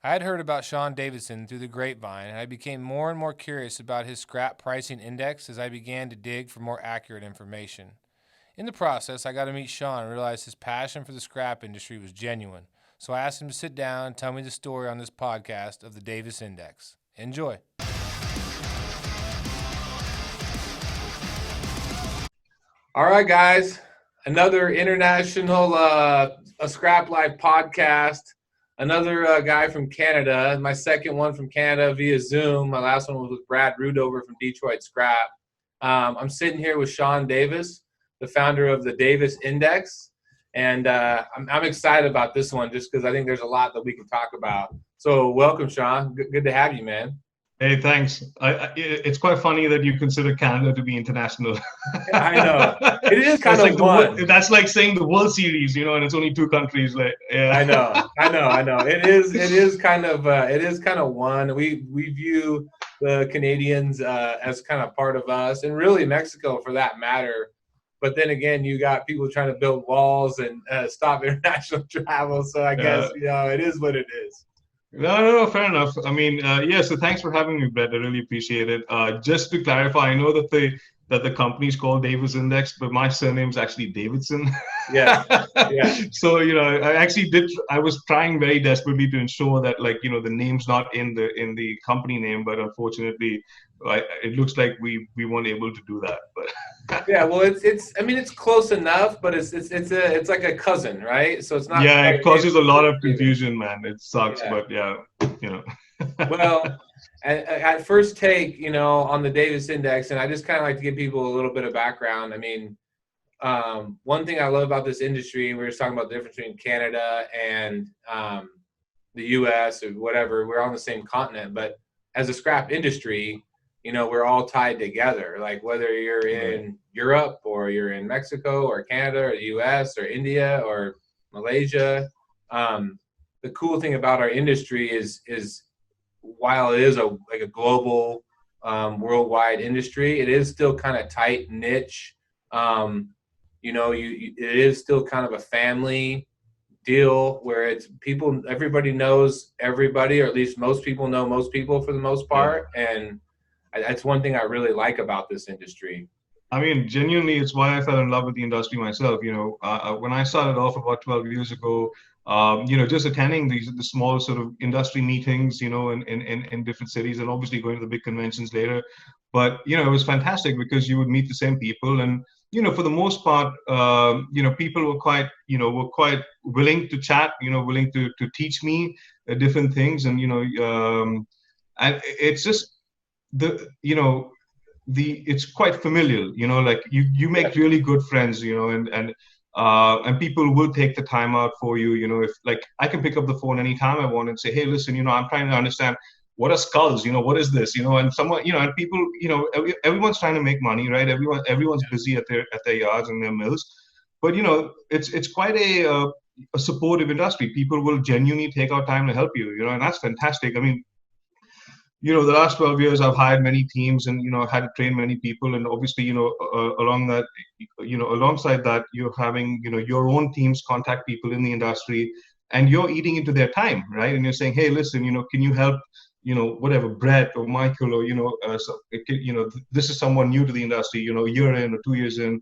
I had heard about Sean Davidson through the grapevine, and I became more and more curious about his scrap pricing index as I began to dig for more accurate information. In the process, I got to meet Sean and realized his passion for the scrap industry was genuine. So I asked him to sit down and tell me the story on this podcast of the Davis Index. Enjoy. All right, guys. Another international a Scrap Life podcast. Another guy from Canada. My second one from Canada via Zoom. My last one was with Brad Rudover from Detroit Scrap. I'm sitting here with Sean Davis, the founder of the Davis Index. And I'm excited about this one just because I think there's a lot that we can talk about. So welcome, Sean. Good to have you, man. Hey, thanks. It's quite funny that you consider Canada to be international. I know. It is kind That's of like fun. that's like saying the World Series, and it's only two countries. Like, yeah. I know. It is kind of one. We view the Canadians as kind of part of us, and really Mexico for that matter. But then again, you got people trying to build walls and stop international travel. So I guess it is what it is. No, fair enough. I mean, yeah. So thanks for having me, Brett. I really appreciate it. Just to clarify, I know that the company's called Davis Index, but my surname is actually Davidson. Yeah. So I was trying very desperately to ensure that the name's not in the company name, but unfortunately, it looks like we weren't able to do that. But yeah, well, it's close enough, but it's like a cousin, right? So it's not. Yeah, it causes a lot of confusion, man. It sucks, but yeah. Well, at first take, on the Davis Index, and I just kind of like to give people a little bit of background. I mean, one thing I love about this industry, we were just talking about the difference between Canada and the U.S. or whatever. We're on the same continent, but as a scrap industry, we're all tied together. Like whether you're in Europe or you're in Mexico or Canada or the U.S. or India or Malaysia. The cool thing about our industry is while it is a global, worldwide industry, it is still kind of tight niche. It is still kind of a family deal where everybody knows everybody, or at least most people know most people for the most part. Yeah. And that's one thing I really like about this industry. I mean, genuinely, it's why I fell in love with the industry myself. When I started off about 12 years ago, just attending the small sort of industry meetings, in different cities, and obviously going to the big conventions later. But, it was fantastic because you would meet the same people. And, for the most part, people were quite willing to chat, willing to teach me different things. And, and it's just it's quite familial, like you make really good friends, and people will take the time out for you, if like I can pick up the phone anytime I want and say, hey, listen, I'm trying to understand what are skulls, what is this, and someone, and people, everyone's trying to make money, right? Everyone's busy at their yards and their mills, but it's quite a supportive industry. People will genuinely take out time to help you, and that's fantastic. I mean, the last 12 years I've hired many teams and, had to train many people. And obviously, alongside that, you're having, your own teams contact people in the industry and you're eating into their time, right? And you're saying, hey, listen, can you help, whatever, Brett or Michael or, this is someone new to the industry, a year in or 2 years in,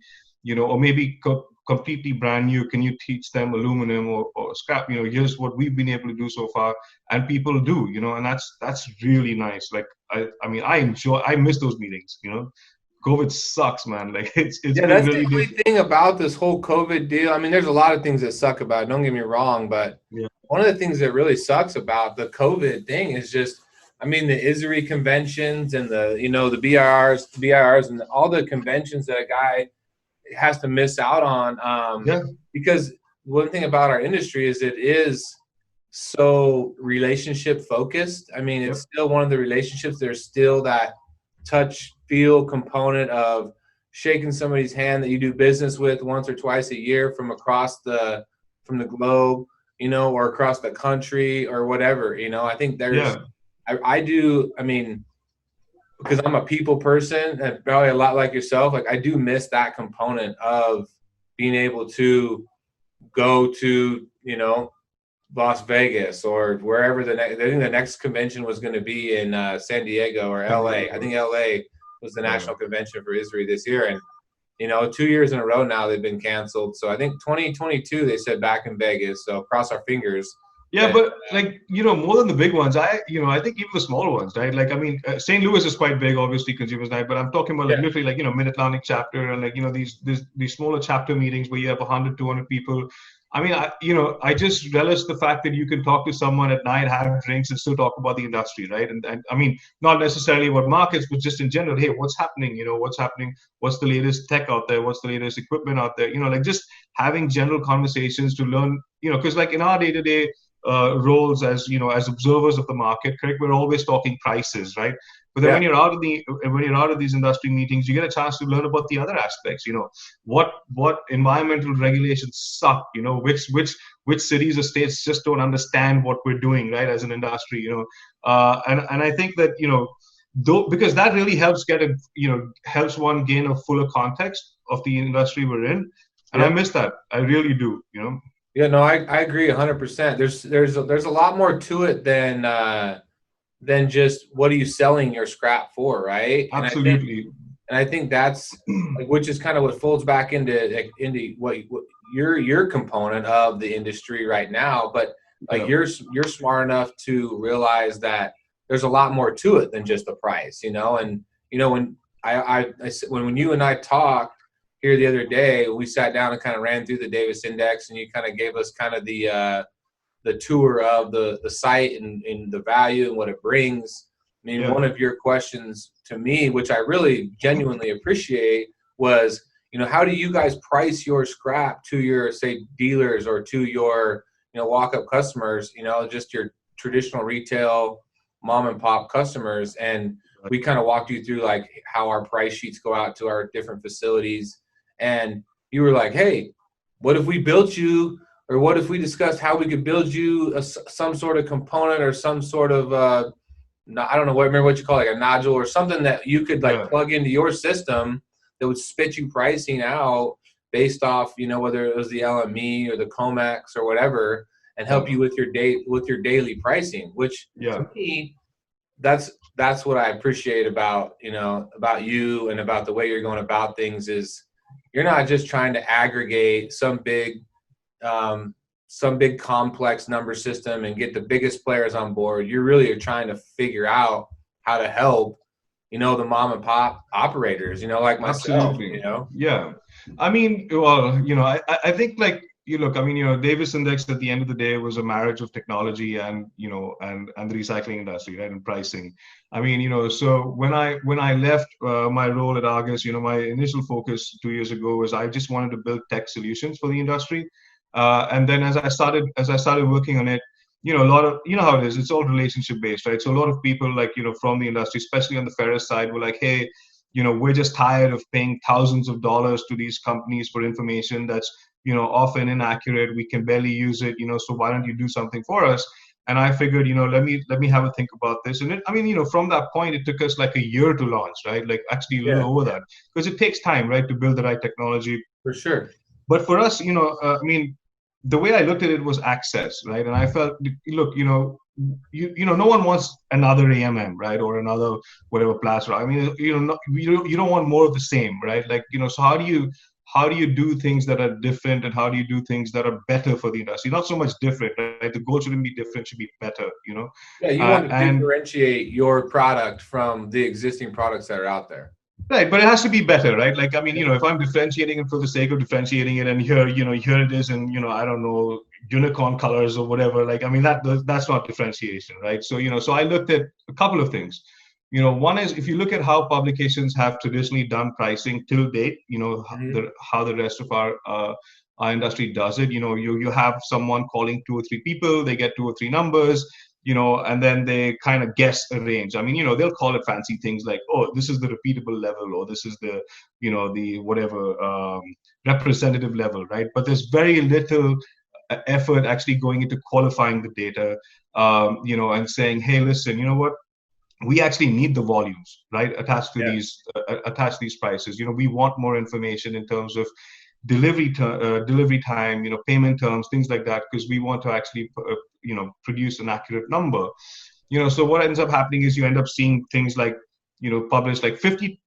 or maybe completely brand new. Can you teach them aluminum or scrap? Here's what we've been able to do so far, and people do. And that's really nice. Like I miss those meetings. COVID sucks, man. Like it's been that's really the only thing about this whole COVID deal. I mean, there's a lot of things that suck about it. Don't get me wrong, but one of the things that really sucks about the COVID thing is just, I mean, the ISRI conventions and the the BIRs and all the conventions that a guy has to miss out on, because one thing about our industry is it is so relationship focused. I mean, it's still one of the relationships. There's still that touch feel component of shaking somebody's hand that you do business with once or twice a year from the globe, or across the country or whatever. I think there's I mean, because I'm a people person and probably a lot like yourself, like I do miss that component of being able to go to, Las Vegas or wherever I think the next convention was going to be in San Diego or LA. I think LA was the national convention for ISRI this year. And, 2 years in a row now they've been canceled. So I think 2022, they said back in Vegas. So cross our fingers. Yeah, but like, more than the big ones, I think even the smaller ones, right? Like, I mean, St. Louis is quite big, obviously, Consumers Night, but I'm talking about like literally like, Mid-Atlantic chapter and like, these smaller chapter meetings where you have 100, 200 people. I mean, I just relish the fact that you can talk to someone at night, have drinks, and still talk about the industry, right? And I mean, not necessarily about markets, but just in general, hey, what's happening? What's happening? What's the latest tech out there? What's the latest equipment out there? Like just having general conversations to learn, because like in our day-to-day roles as as observers of the market, correct, we're always talking prices, right? But then when you're out of these industry meetings, you get a chance to learn about the other aspects. What environmental regulations suck. Which cities or states just don't understand what we're doing, right, as an industry. And I think that though, because that really helps helps one gain a fuller context of the industry we're in. And I miss that. I really do. Yeah, no, I agree 100%. There's a lot more to it than just what are you selling your scrap for, right? Absolutely. And I think that's which is kind of what folds back into what your component of the industry right now. But like you're smart enough to realize that there's a lot more to it than just the price, And when when you and I talked here the other day, we sat down and kind of ran through the Davis Index, and you kind of gave us kind of the tour of the site and the value and what it brings. I mean, one of your questions to me, which I really genuinely appreciate, was, how do you guys price your scrap to your, say, dealers or to your, walk-up customers, just your traditional retail mom and pop customers? And we kind of walked you through like how our price sheets go out to our different facilities. And you were like, hey, what if we built you, or what if we discussed how we could build you some sort of component or some sort of, I don't know, remember what you call it, like a nodule or something that you could like plug into your system that would spit you pricing out based off, whether it was the LME or the COMEX or whatever, and help you with your daily pricing, which to me, that's what I appreciate about, about you and about the way you're going about things is you're not just trying to aggregate some big complex number system and get the biggest players on board. You really are trying to figure out how to help, the mom and pop operators, like myself. Absolutely. Yeah. I mean, well, I think like, look, I mean, Davis Index at the end of the day was a marriage of technology and, and the recycling industry, right, and pricing. I mean, so when I left my role at Argus, my initial focus 2 years ago was I just wanted to build tech solutions for the industry. And then as I started working on it, a lot of, how it is, it's all relationship based, right? So a lot of people like, from the industry, especially on the ferrous side, were like, hey, we're just tired of paying thousands of dollars to these companies for information that's, often inaccurate. We can barely use it, so why don't you do something for us? And I figured, let me have a think about this. And I mean, from that point, it took us like a year to launch, right? Like actually a little over that, because it takes time, right, to build the right technology. For sure. But for us, I mean, the way I looked at it was access, right? And I felt, look, no one wants another AMM, right, or another whatever platform. I mean, you don't want more of the same, right? Like, so how do you do things that are different, and how do you do things that are better for the industry? Not so much different, right? The goal shouldn't be different; should be better, Yeah, you want to differentiate your product from the existing products that are out there. Right, but it has to be better, right? Like, I mean, if I'm differentiating it for the sake of differentiating it, and here it is in, I don't know, unicorn colors or whatever. Like, I mean, that's not differentiation, right? So, so I looked at a couple of things. One is if you look at how publications have traditionally done pricing till date, how the rest of our industry does it. You have someone calling 2 or 3 people, they get 2 or 3 numbers. And then they kind of guess a range. I mean, they'll call it fancy things like, oh, this is the repeatable level, or this is the, the whatever representative level, right? But there's very little effort actually going into qualifying the data, and saying, hey, listen, you know what? We actually need the volumes, right, attached to these prices. We want more information in terms of delivery time, payment terms, things like that, because we want to actually produce an accurate number. So what ends up happening is you end up seeing things like, published like 50,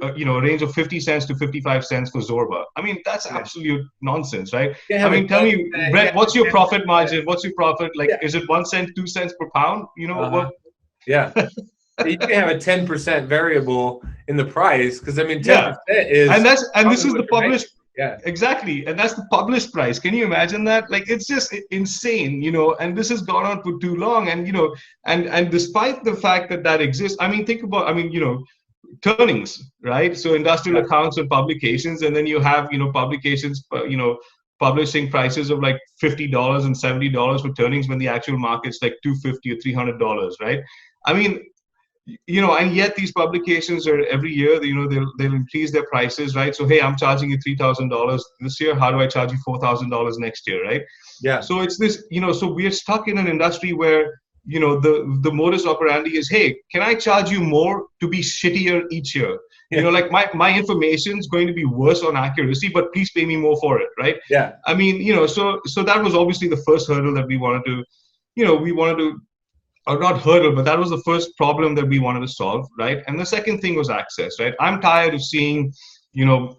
a range of 50 cents to 55 cents for Zorba. I mean, that's absolute nonsense, right? I mean, tell me, Brett, what's your profit margin? What's your profit? Like, is it 1 cent, 2 cents per pound? Yeah. You can have a 10% variable in the price, because I mean 10% is, and this is the published. Yeah, exactly, and that's the published price. Can you imagine that? Like, it's just insane, and this has gone on for too long, and and despite the fact that exists, I mean, think about, turnings, right? So industrial accounts and publications, and then you have publications, publishing prices of like $50 and $70 for turnings when the actual market's like $250 or $300, right? I mean, and yet these publications are every year, they'll increase their prices, right? So, hey, I'm charging you $3,000 this year. How do I charge you $4,000 next year, right? Yeah. So it's this, so we're stuck in an industry where, the modus operandi is, hey, can I charge you more to be shittier each year? Yeah. Like my information is going to be worse on accuracy, but please pay me more for it, right? Yeah. I mean, so that was obviously the first hurdle that we wanted to, or not hurdle, but that was the first problem that we wanted to solve, right? And the second thing was access, right? I'm tired of seeing, and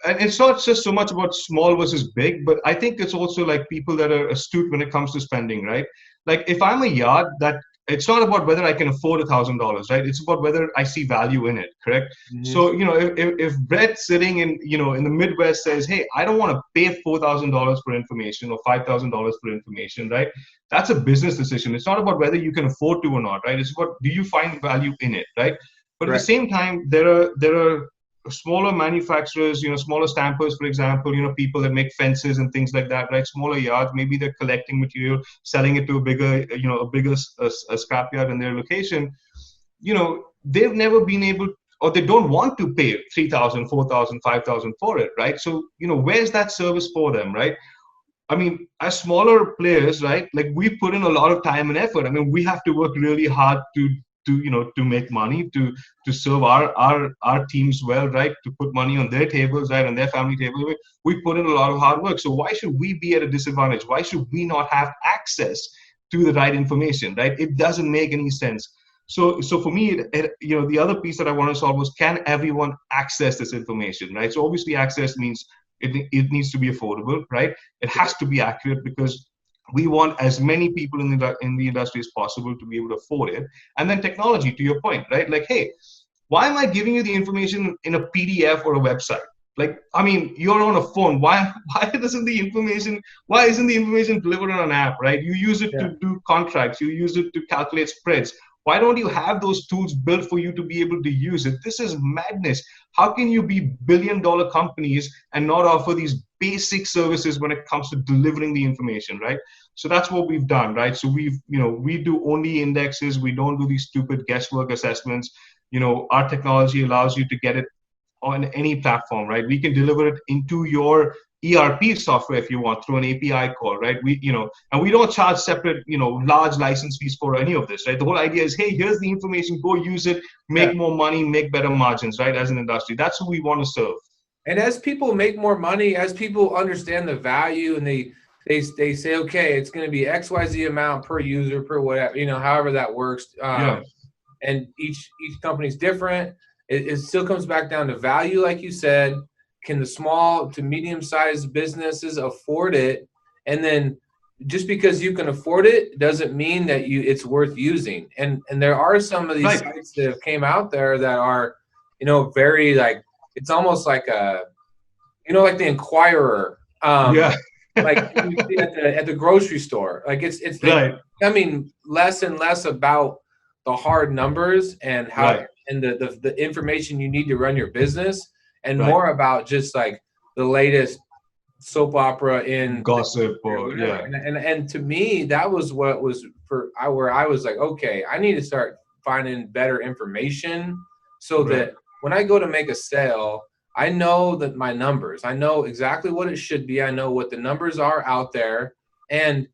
it's not just so much about small versus big, but I think it's also like people that are astute when it comes to spending, right? Like, if I'm a yard, that it's not about whether I can afford $1,000, right? It's about whether I see value in it, correct? Mm-hmm. So, if Brett sitting in the Midwest says, hey, I don't want to pay $4,000 for information or $5,000 for information, right? That's a business decision. It's not about whether you can afford to or not, right? It's about, do you find value in it, right? But at the same time, there are smaller manufacturers, smaller stampers, for example, people that make fences and things like that, right? Smaller yards, maybe they're collecting material, selling it to a bigger scrapyard in their location. They've never been able, or they don't want to pay $3,000, $4,000, $5,000 for it, right? So, where's that service for them, right? I mean, as smaller players, right, like, we put in a lot of time and effort. I mean, we have to work really hard to make money, to serve our teams well, right? To put money on their tables, right? On their family table. We put in a lot of hard work. So why should we be at a disadvantage? Why should we not have access to the right information, right? It doesn't make any sense. So for me, the other piece that I want to solve was, can everyone access this information, right? So obviously access means it needs to be affordable, right? It has to be accurate, because we want as many people in the industry as possible to be able to afford it. And then technology, to your point, right? Like, hey, why am I giving you the information in a PDF or a website? Like, I mean, you're on a phone. Why isn't the information delivered on an app, right? You use it to do contracts. You use it to calculate spreads. Why don't you have those tools built for you to be able to use it? This is madness. How can you be billion-dollar companies and not offer these basic services when it comes to delivering the information, right? So that's what we've done, right? So we do only indexes. We don't do these stupid guesswork assessments. Our technology allows you to get it on any platform, right? We can deliver it into your ERP software if you want, through an API call, right? And we don't charge separate, large license fees for any of this, right? The whole idea is, hey, here's the information, go use it, make more money, make better margins, right? As an industry, that's who we want to serve. And as people make more money, as people understand the value, and they say, okay, it's going to be XYZ amount per user, per whatever, however that works. And each company's different. It still comes back down to value, like you said. Can the small to medium-sized businesses afford it? And then just because you can afford it doesn't mean that it's worth using. And there are some of these sites that have came out there that are, very, like, it's almost like like the Inquirer. Like you see at the grocery store. Like it's becoming less and less about the hard numbers and how and the information you need to run your business, and more about just like the latest soap opera in gossip and to me that was what was where I was like, okay, I need to start finding better information so that when I go to make a sale, I know that my numbers, I know exactly what it should be. I know what the numbers are out there. And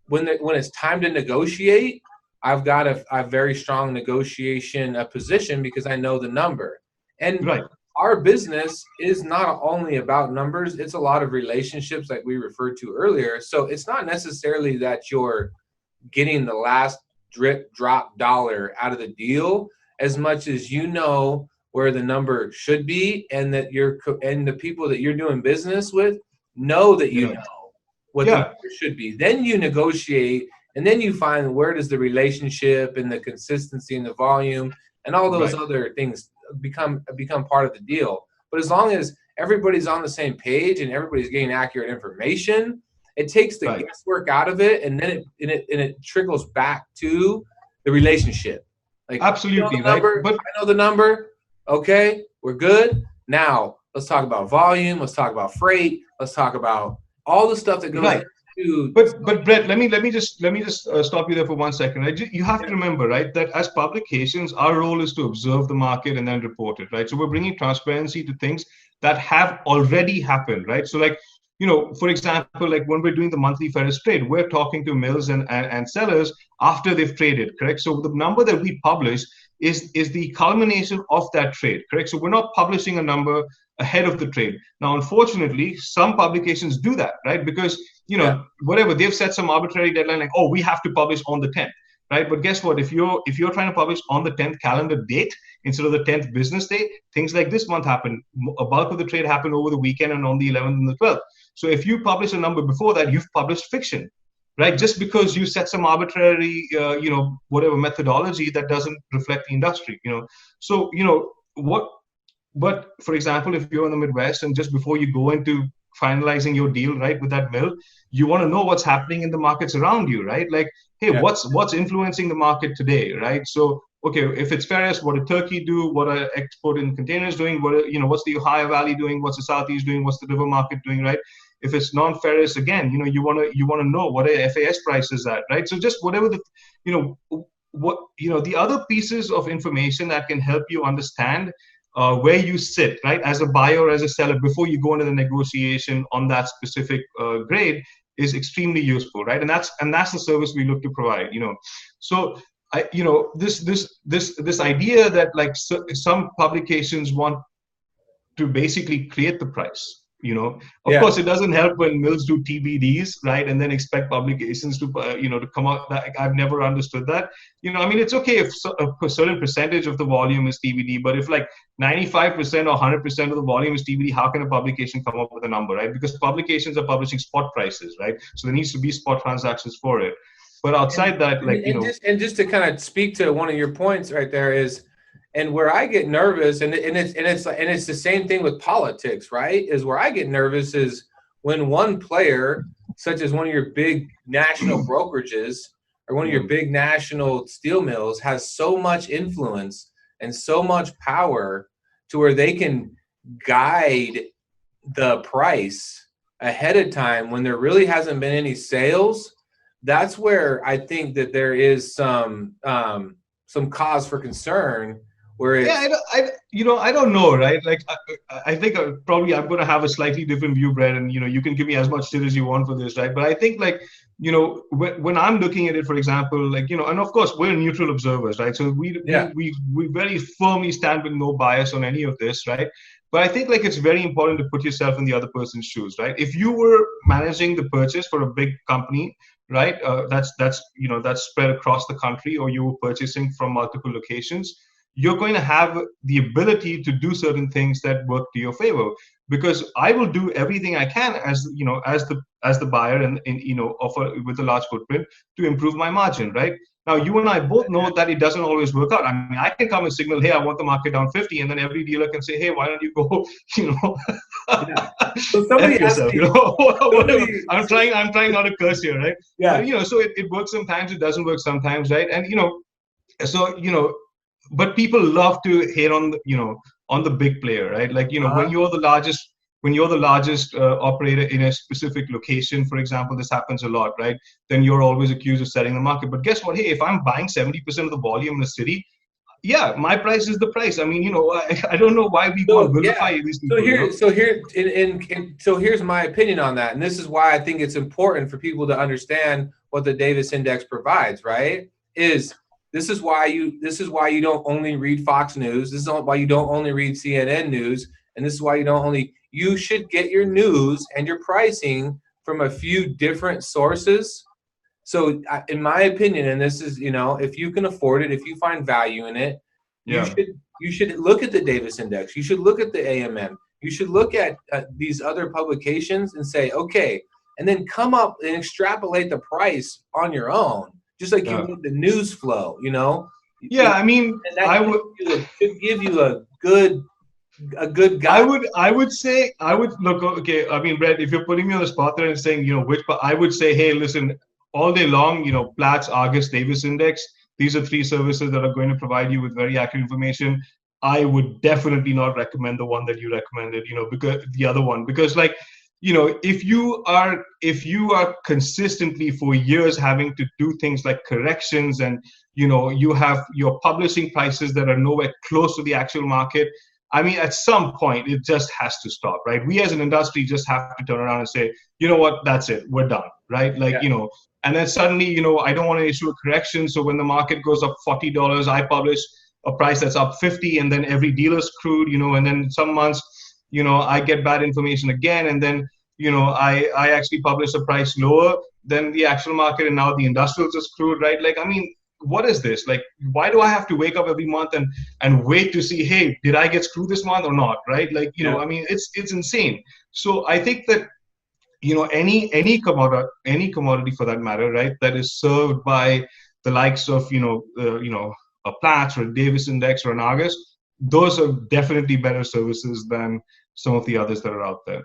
when it's time to negotiate, I've got a very strong negotiation position because I know the number. And our business is not only about numbers, it's a lot of relationships like we referred to earlier. So it's not necessarily that you're getting the last drip drop dollar out of the deal as much as you know where the number should be, and that and the people that you're doing business with know that you know what the number should be. Then you negotiate, and then you find where does the relationship and the consistency and the volume and all those other things become part of the deal. But as long as everybody's on the same page and everybody's getting accurate information, it takes the guesswork out of it, and then it trickles back to the relationship. Like, absolutely, I know the number. Okay, we're good. Now let's talk about volume. Let's talk about freight. Let's talk about all the stuff that goes into. But Brett, let me just stop you there for 1 second. Right? You have to remember, right, that as publications, our role is to observe the market and then report it, right? So we're bringing transparency to things that have already happened, right? So like, for example, like when we're doing the monthly ferrous trade, we're talking to mills and sellers after they've traded, correct? So the number that we publish is the culmination of that trade, correct? So we're not publishing a number ahead of the trade. Now, unfortunately, some publications do that, right? Because, whatever, they've set some arbitrary deadline, like, oh, we have to publish on the 10th, right? But guess what? If you're trying to publish on the 10th calendar date instead of the 10th business day, things like this month happen. A bulk of the trade happened over the weekend and on the 11th and the 12th. So if you publish a number before that, you've published fiction, right? Just because you set some arbitrary, whatever methodology that doesn't reflect the industry, So, but for example, if you're in the Midwest and just before you go into finalizing your deal, right, with that mill, you want to know what's happening in the markets around you, right? Like, hey, what's influencing the market today, right? So, okay, if it's ferrous, what did Turkey do? What are export in containers doing? What's the Ohio Valley doing? What's the Southeast doing? What's the river market doing, right? If it's non-ferrous, again, you want to know what are FAS prices at, right? So just whatever the other pieces of information that can help you understand where you sit, right, as a buyer or as a seller before you go into the negotiation on that specific grade is extremely useful, right? And that's the service we look to provide, So this idea that like some publications want to basically create the price. Of course, it doesn't help when mills do TBDs, right, and then expect publications to to come out. I've never understood that. It's okay if a certain percentage of the volume is TBD, but if like 95% or 100% of the volume is TBD, how can a publication come up with a number, right? Because publications are publishing spot prices, right? So there needs to be spot transactions for it. But outside that, like just to kind of speak to one of your points right there is. And where I get nervous, and it's the same thing with politics, right? Is where I get nervous is when one player, such as one of your big national brokerages or one of your big national steel mills, has so much influence and so much power to where they can guide the price ahead of time when there really hasn't been any sales. That's where I think that there is some cause for concern. I don't know, right? Like, I think probably I'm going to have a slightly different view, Brett, and you can give me as much shit as you want for this, right? But I think, like, when I'm looking at it, for example, like, and of course we're neutral observers, right? So we very firmly stand with no bias on any of this, right? But I think like it's very important to put yourself in the other person's shoes, right? If you were managing the purchase for a big company, right, that's spread across the country, or you were purchasing from multiple locations, you're going to have the ability to do certain things that work to your favor, because I will do everything I can as the buyer and offer with a large footprint to improve my margin, right? Now, you and I both know that it doesn't always work out. I mean, I can come and signal, hey, I want the market down 50, and then every dealer can say, hey, why don't you go, So somebody asked me, whatever. I'm trying not to curse here, right? Yeah. But, so it works sometimes, it doesn't work sometimes, right? And but people love to hate on the big player, right? Like when you're the largest operator in a specific location, for example, this happens a lot, right? Then you're always accused of setting the market. But guess what? Hey, if I'm buying 70% of the volume in the city, yeah, my price is the price. I mean, I don't know why we want to vilify these people. So here's my opinion on that, and this is why I think it's important for people to understand what the Davis Index provides. Right? Is This is why you don't only read Fox News. This is why you don't only read CNN news, and this is why you should get your news and your pricing from a few different sources. So in my opinion, and this is, if you can afford it, if you find value in it, you should look at the Davis Index. You should look at the AMM. You should look at these other publications and say, okay, and then come up and extrapolate the price on your own, just like you would the news flow, Yeah, I mean, I would should give you a good guide. I would look, okay, I mean, Brett, if you're putting me on the spot there and saying, I would say, hey, listen, all day long, Platts, Argus, Davis Index, these are three services that are going to provide you with very accurate information. I would definitely not recommend the one that you recommended, because the other one, because if you are consistently for years having to do things like corrections, and you have your publishing prices that are nowhere close to the actual market, I mean, at some point it just has to stop, right? We as an industry just have to turn around and say, you know what, that's it, we're done, right? And then suddenly, I don't want to issue a correction, so when the market goes up $40, I publish a price that's up 50, and then every dealer's screwed, and then some months, I get bad information again, and then I actually publish a price lower than the actual market, and now the industrials are screwed, right? Like, I mean, what is this? Like, why do I have to wake up every month and wait to see, hey, did I get screwed this month or not, right? Like, I mean, it's insane. So I think that any commodity for that matter, right, that is served by the likes of a Platts or a Davis Index or an Argus, those are definitely better services than some of the others that are out there.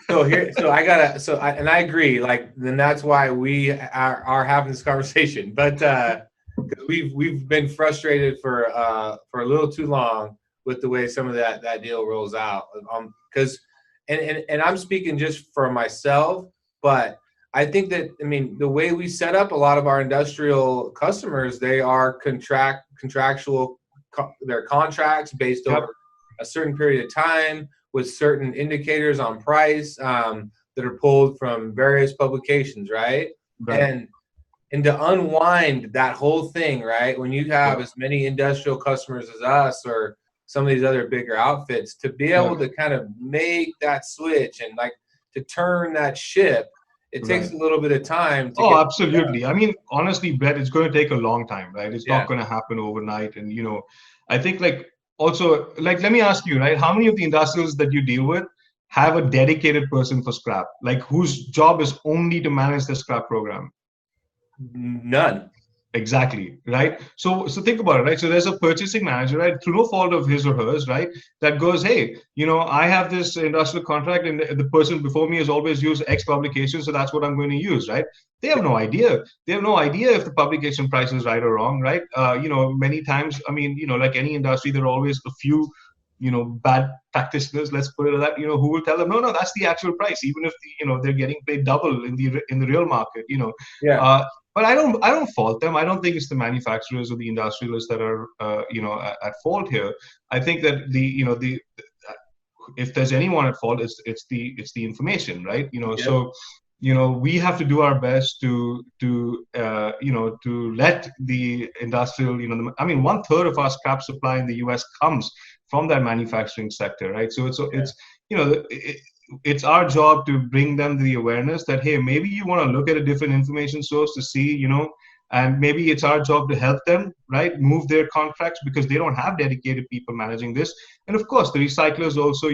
I agree. Like, then that's why we are having this conversation. But we've been frustrated for a little too long with the way some of that deal rolls out. Because and I'm speaking just for myself, but I think that, I mean, the way we set up a lot of our industrial customers, they are contractual. Their contracts based over a certain period of time with certain indicators on price that are pulled from various publications, right? And to unwind that whole thing, right, when you have as many industrial customers as us or some of these other bigger outfits, to be able to kind of make that switch and like to turn that ship, it takes a little bit of time. Absolutely. I mean, honestly, Brett, it's going to take a long time, right? It's not going to happen overnight. And, I think also, let me ask you, right, how many of the industrials that you deal with have a dedicated person for scrap, like whose job is only to manage the scrap program? None. Exactly, right? So think about it, right? So there's a purchasing manager, right, through no fault of his or hers, right, that goes, hey, I have this industrial contract and the person before me has always used X publication, so that's what I'm going to use, right? They have no idea. They have no idea if the publication price is right or wrong, right? Many times, I mean, like any industry, there are always a few bad practitioners, let's put it like that, who will tell them, no, that's the actual price, even if they're getting paid double in the real market, But I don't fault them. I don't think it's the manufacturers or the industrialists that are at fault here. I think that if there's anyone at fault, it's the information, right? So we have to do our best to let the industrial, I mean, 1/3 of our scrap supply in the US comes from that manufacturing sector, right? So it's our job to bring them the awareness that, hey, maybe you want to look at a different information source to see, and maybe it's our job to help them, right, move their contracts because they don't have dedicated people managing this. And of course, the recyclers also,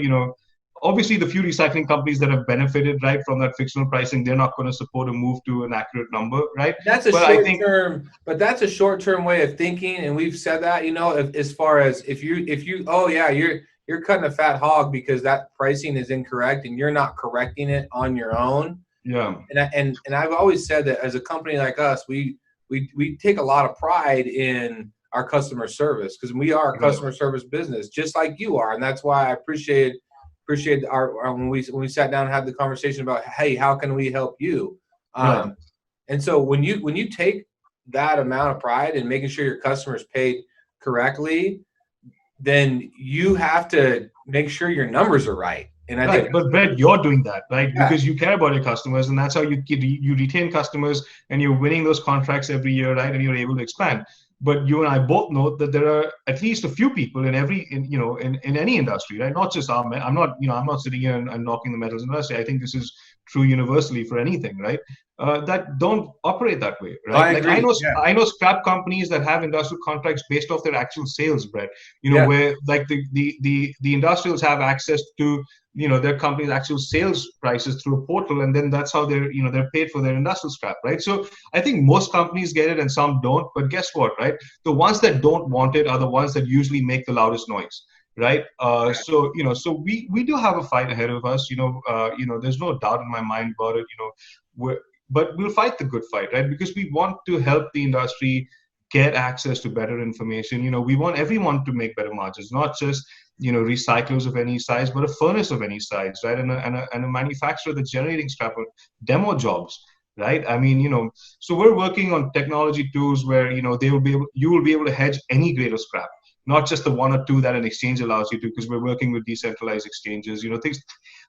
obviously the few recycling companies that have benefited, right, from that fictional pricing, they're not going to support a move to an accurate number, right? That's that's a short-term way of thinking, and we've said that, as far as if you you're cutting a fat hog because that pricing is incorrect and you're not correcting it on your own. Yeah. And I've always said that as a company like us, we take a lot of pride in our customer service because we are a customer service business, just like you are. And that's why I appreciate our when we sat down and had the conversation about, hey, how can we help you? And so when you take that amount of pride in making sure your customers paid correctly, then you have to make sure your numbers are right. And I think, but Brett, you're doing that, right? Yeah. Because you care about your customers, and that's how you retain customers, and you're winning those contracts every year, right? And you're able to expand. But you and I both know that there are at least a few people in any industry, right? Not just I'm not sitting here and knocking the metals industry. I think this is true universally for anything, right? That don't operate that way, right? I agree. I know scrap companies that have industrial contracts based off their actual sales, Brett. Where like the industrials have access to their company's actual sales prices through a portal, and then that's how they're paid for their industrial scrap, right? So I think most companies get it and some don't, but guess what, right? The ones that don't want it are the ones that usually make the loudest noise, right? So we do have a fight ahead of us. There's no doubt in my mind about it. But we'll fight the good fight, right? Because we want to help the industry get access to better information. We want everyone to make better margins, not just recyclers of any size, but a furnace of any size, right? And a manufacturer that's generating scrap or demo jobs, right? I mean, so we're working on technology tools where you will be able to hedge any grade of scrap, not just the one or two that an exchange allows you to, because we're working with decentralized exchanges, things.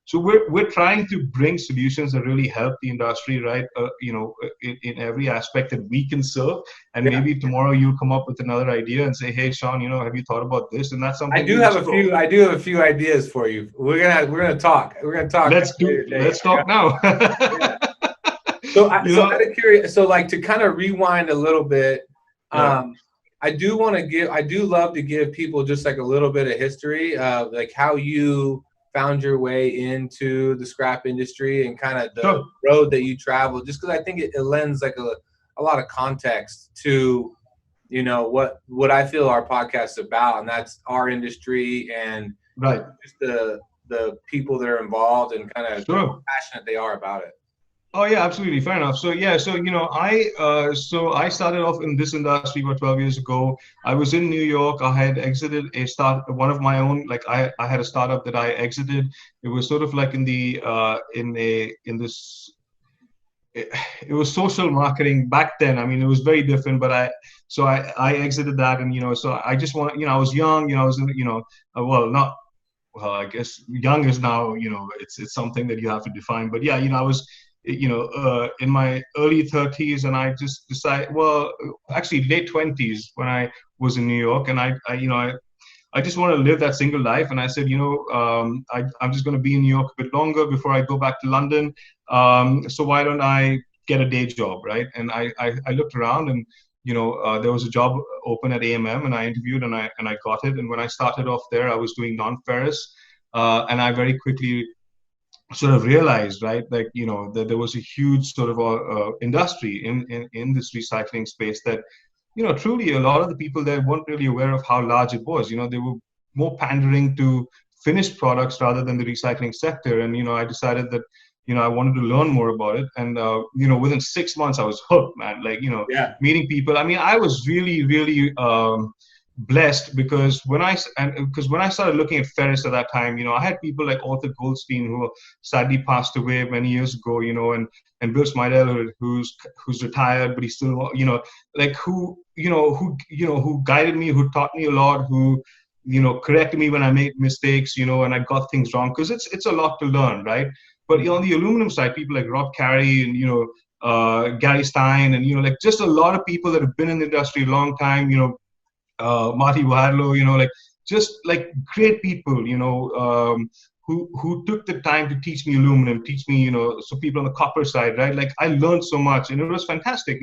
So we're trying to bring solutions that really help the industry, right? In every aspect that we can serve. And maybe tomorrow you'll come up with another idea and say, "Hey, Sean, have you thought about this?" And that's something I do have a few ideas for you. We're gonna talk. Let's talk now. So out of curiosity, so like to kind of rewind a little bit, I do love to give people just like a little bit of history of like how you found your way into the scrap industry and kind of the road that you traveled, just because I think it lends like a lot of context to what I feel our podcast is about, and that's our industry and just the people that are involved and kind of how passionate they are about it. Oh yeah, absolutely. Fair enough. So yeah, I started off in this industry about 12 years ago. I was in New York. I had exited one of my own. Like I had a startup that I exited. It was sort of like it was social marketing back then. I mean, it was very different, but I exited that, and so I just want, I was young, I was I guess young is now, it's something that you have to define. But yeah, I was in my early 30s, and I just decided, actually late 20s when I was in New York, and I just want to live that single life. And I said, I'm just going to be in New York a bit longer before I go back to London. So why don't I get a day job, right? And I looked around, and there was a job open at AMM, and I interviewed, and I got it. And when I started off there, I was doing non-ferrous, and I very quickly sort of realized, right, like that there was a huge sort of industry in this recycling space that truly a lot of the people there weren't really aware of how large it was. They were more pandering to finished products rather than the recycling sector. And I decided that I wanted to learn more about it. And within 6 months I was hooked, man. Like meeting people. I mean, I was really blessed because when I started looking at ferrous at that time, I had people like Arthur Goldstein, who sadly passed away many years ago, and Bill Smidell, who's retired, but he's still, who guided me, who taught me a lot, who corrected me when I made mistakes, and I got things wrong, because it's a lot to learn, right? But on the aluminum side, people like Rob Carey and Gary Stein, and like just a lot of people that have been in the industry a long time, Marty Wadlow, just like great people, who took the time to teach me aluminum, teach me, so people on the copper side, right? Like I learned so much, and it was fantastic,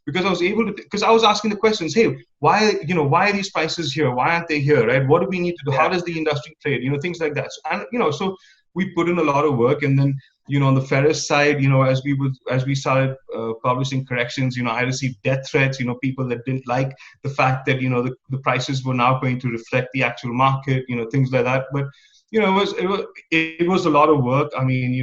because I was able to, because I was asking the questions, hey, why are these prices here? Why aren't they here, right? What do we need to do? How does the industry trade? Things like that. And, so we put in a lot of work, and then, on the ferrous side, as we started publishing corrections, I received death threats, people that didn't like the fact that, the prices were now going to reflect the actual market, things like that. But, it was a lot of work. I mean,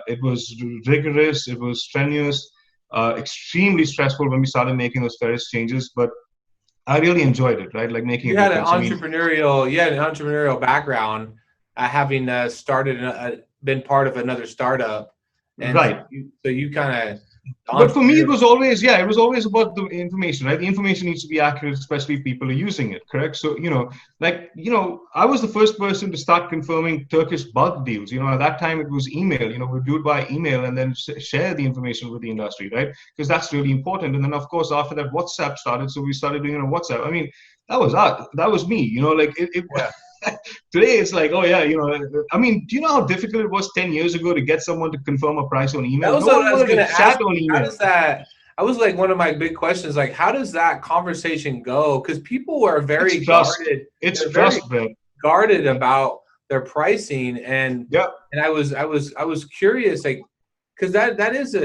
it was rigorous, it was strenuous, extremely stressful when we started making those ferrous changes, but I really enjoyed it, right? Like making you had an entrepreneurial background, having been part of another startup, and right. so you kind of But for me, it was always, it was always about the information, right? The information needs to be accurate, especially if people are using it, correct? So, I was the first person to start confirming Turkish bulk deals. At that time it was email, we'd do it by email and then share the information with the industry, right? Because that's really important. And then, of course, after that, WhatsApp started. So we started doing it on WhatsApp. I mean, that was us. That was me, Today it's like, oh yeah, I mean, do you know how difficult it was 10 years ago to get someone to confirm a price on email? That was No what one I was wanted going to to chat ask. on email. How does that? I was like, one of my big questions, like, how does that conversation go? Because people are very guarded. It's trust, man. Guarded about their pricing, and I was curious, like, because that is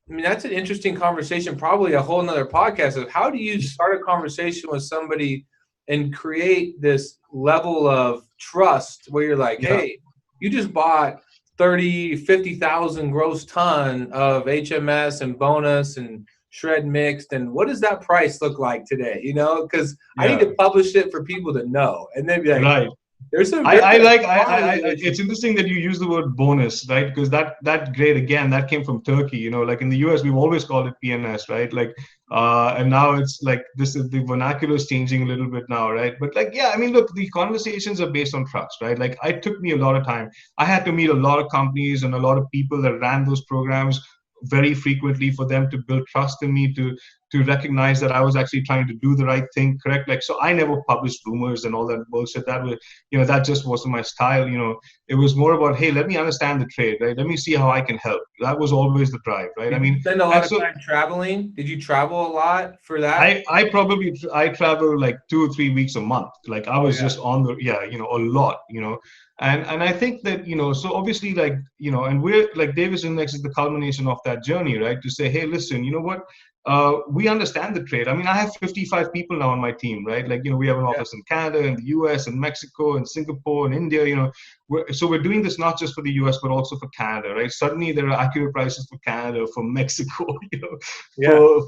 that's an interesting conversation, probably a whole nother podcast of how do you start a conversation with somebody and create this level of trust where you're like, hey, you just bought 30, 50,000 gross ton of HMS and bonus and shred mixed. And what does that price look like today? Because I need to publish it for people to know. And then be like, right. There's some. It's interesting that you use the word bonus, right? Because that grade, again, that came from Turkey. Like in the US, we've always called it PNS, right? Like, and now it's like the vernacular is changing a little bit now, right? But I mean, look, the conversations are based on trust, right? Like, it took me a lot of time. I had to meet a lot of companies and a lot of people that ran those programs very frequently for them to build trust in me, to recognize that I was actually trying to do the right thing, correct? Like, so I never published rumors and all that bullshit. That was, that just wasn't my style. It was more about, hey, let me understand the trade, right? Let me see how I can help. That was always the drive, right? Did you spend a lot of time traveling? Did you travel a lot for that? I travel like 2 or 3 weeks a month. Like, I was just on the, a lot, And I think that, so obviously, and we're like Davidson Next is the culmination of that journey, right? To say, hey, listen, you know what? We understand the trade. I mean, I have 55 people now on my team, right? Like, we have an office in Canada, in the US, and Mexico, and Singapore, and India, So we're doing this not just for the US, but also for Canada, right? Suddenly there are accurate prices for Canada, for Mexico,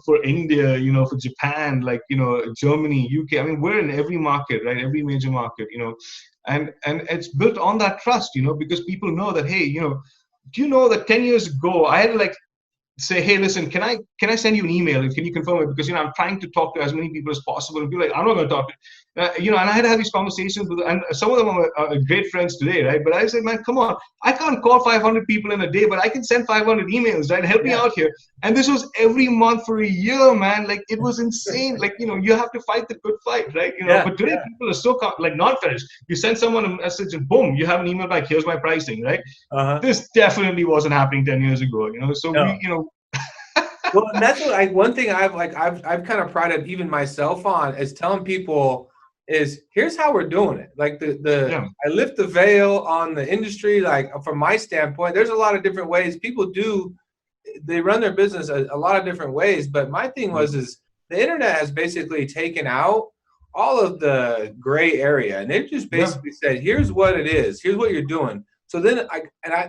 for India, for Japan, Germany, UK. I mean, we're in every market, right? Every major market, and it's built on that trust, because people know that, hey, do you know that 10 years ago I had to say, hey, listen, can I send you an email and can you confirm it? Because, I'm trying to talk to as many people as possible and be like, I'm not going to talk to and I had to have these conversations with, and some of them are great friends today, right? But I said, man, come on, I can't call 500 people in a day, but I can send 500 emails, right? Help me out here. And this was every month for a year, man. Like, it was insane. Like, you have to fight the good fight, right? But today people are so non-finished. You send someone a message and boom, you have an email back. Here's my pricing, right? This definitely wasn't happening 10 years ago, So Well, and that's what one thing I've kind of prided even myself on is telling people is here's how we're doing it. Like I lift the veil on the industry. Like, from my standpoint, there's a lot of different ways people they run their business a lot of different ways. But my thing is the internet has basically taken out all of the gray area, and they've just basically said, here's what it is, here's what you're doing. So then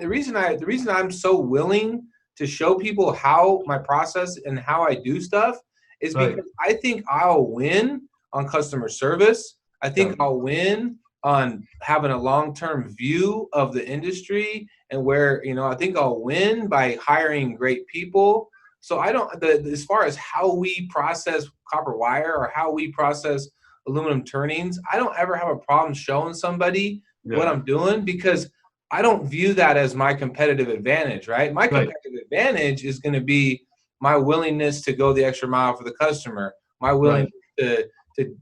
the reason I'm so willing to show people how my process and how I do stuff is because I think I'll win on customer service. I think I'll win on having a long-term view of the industry and where, I think I'll win by hiring great people. So as far as how we process copper wire or how we process aluminum turnings, I don't ever have a problem showing somebody what I'm doing, because I don't view that as my competitive advantage, right? My competitive advantage is going to be my willingness to go the extra mile for the customer, my willingness to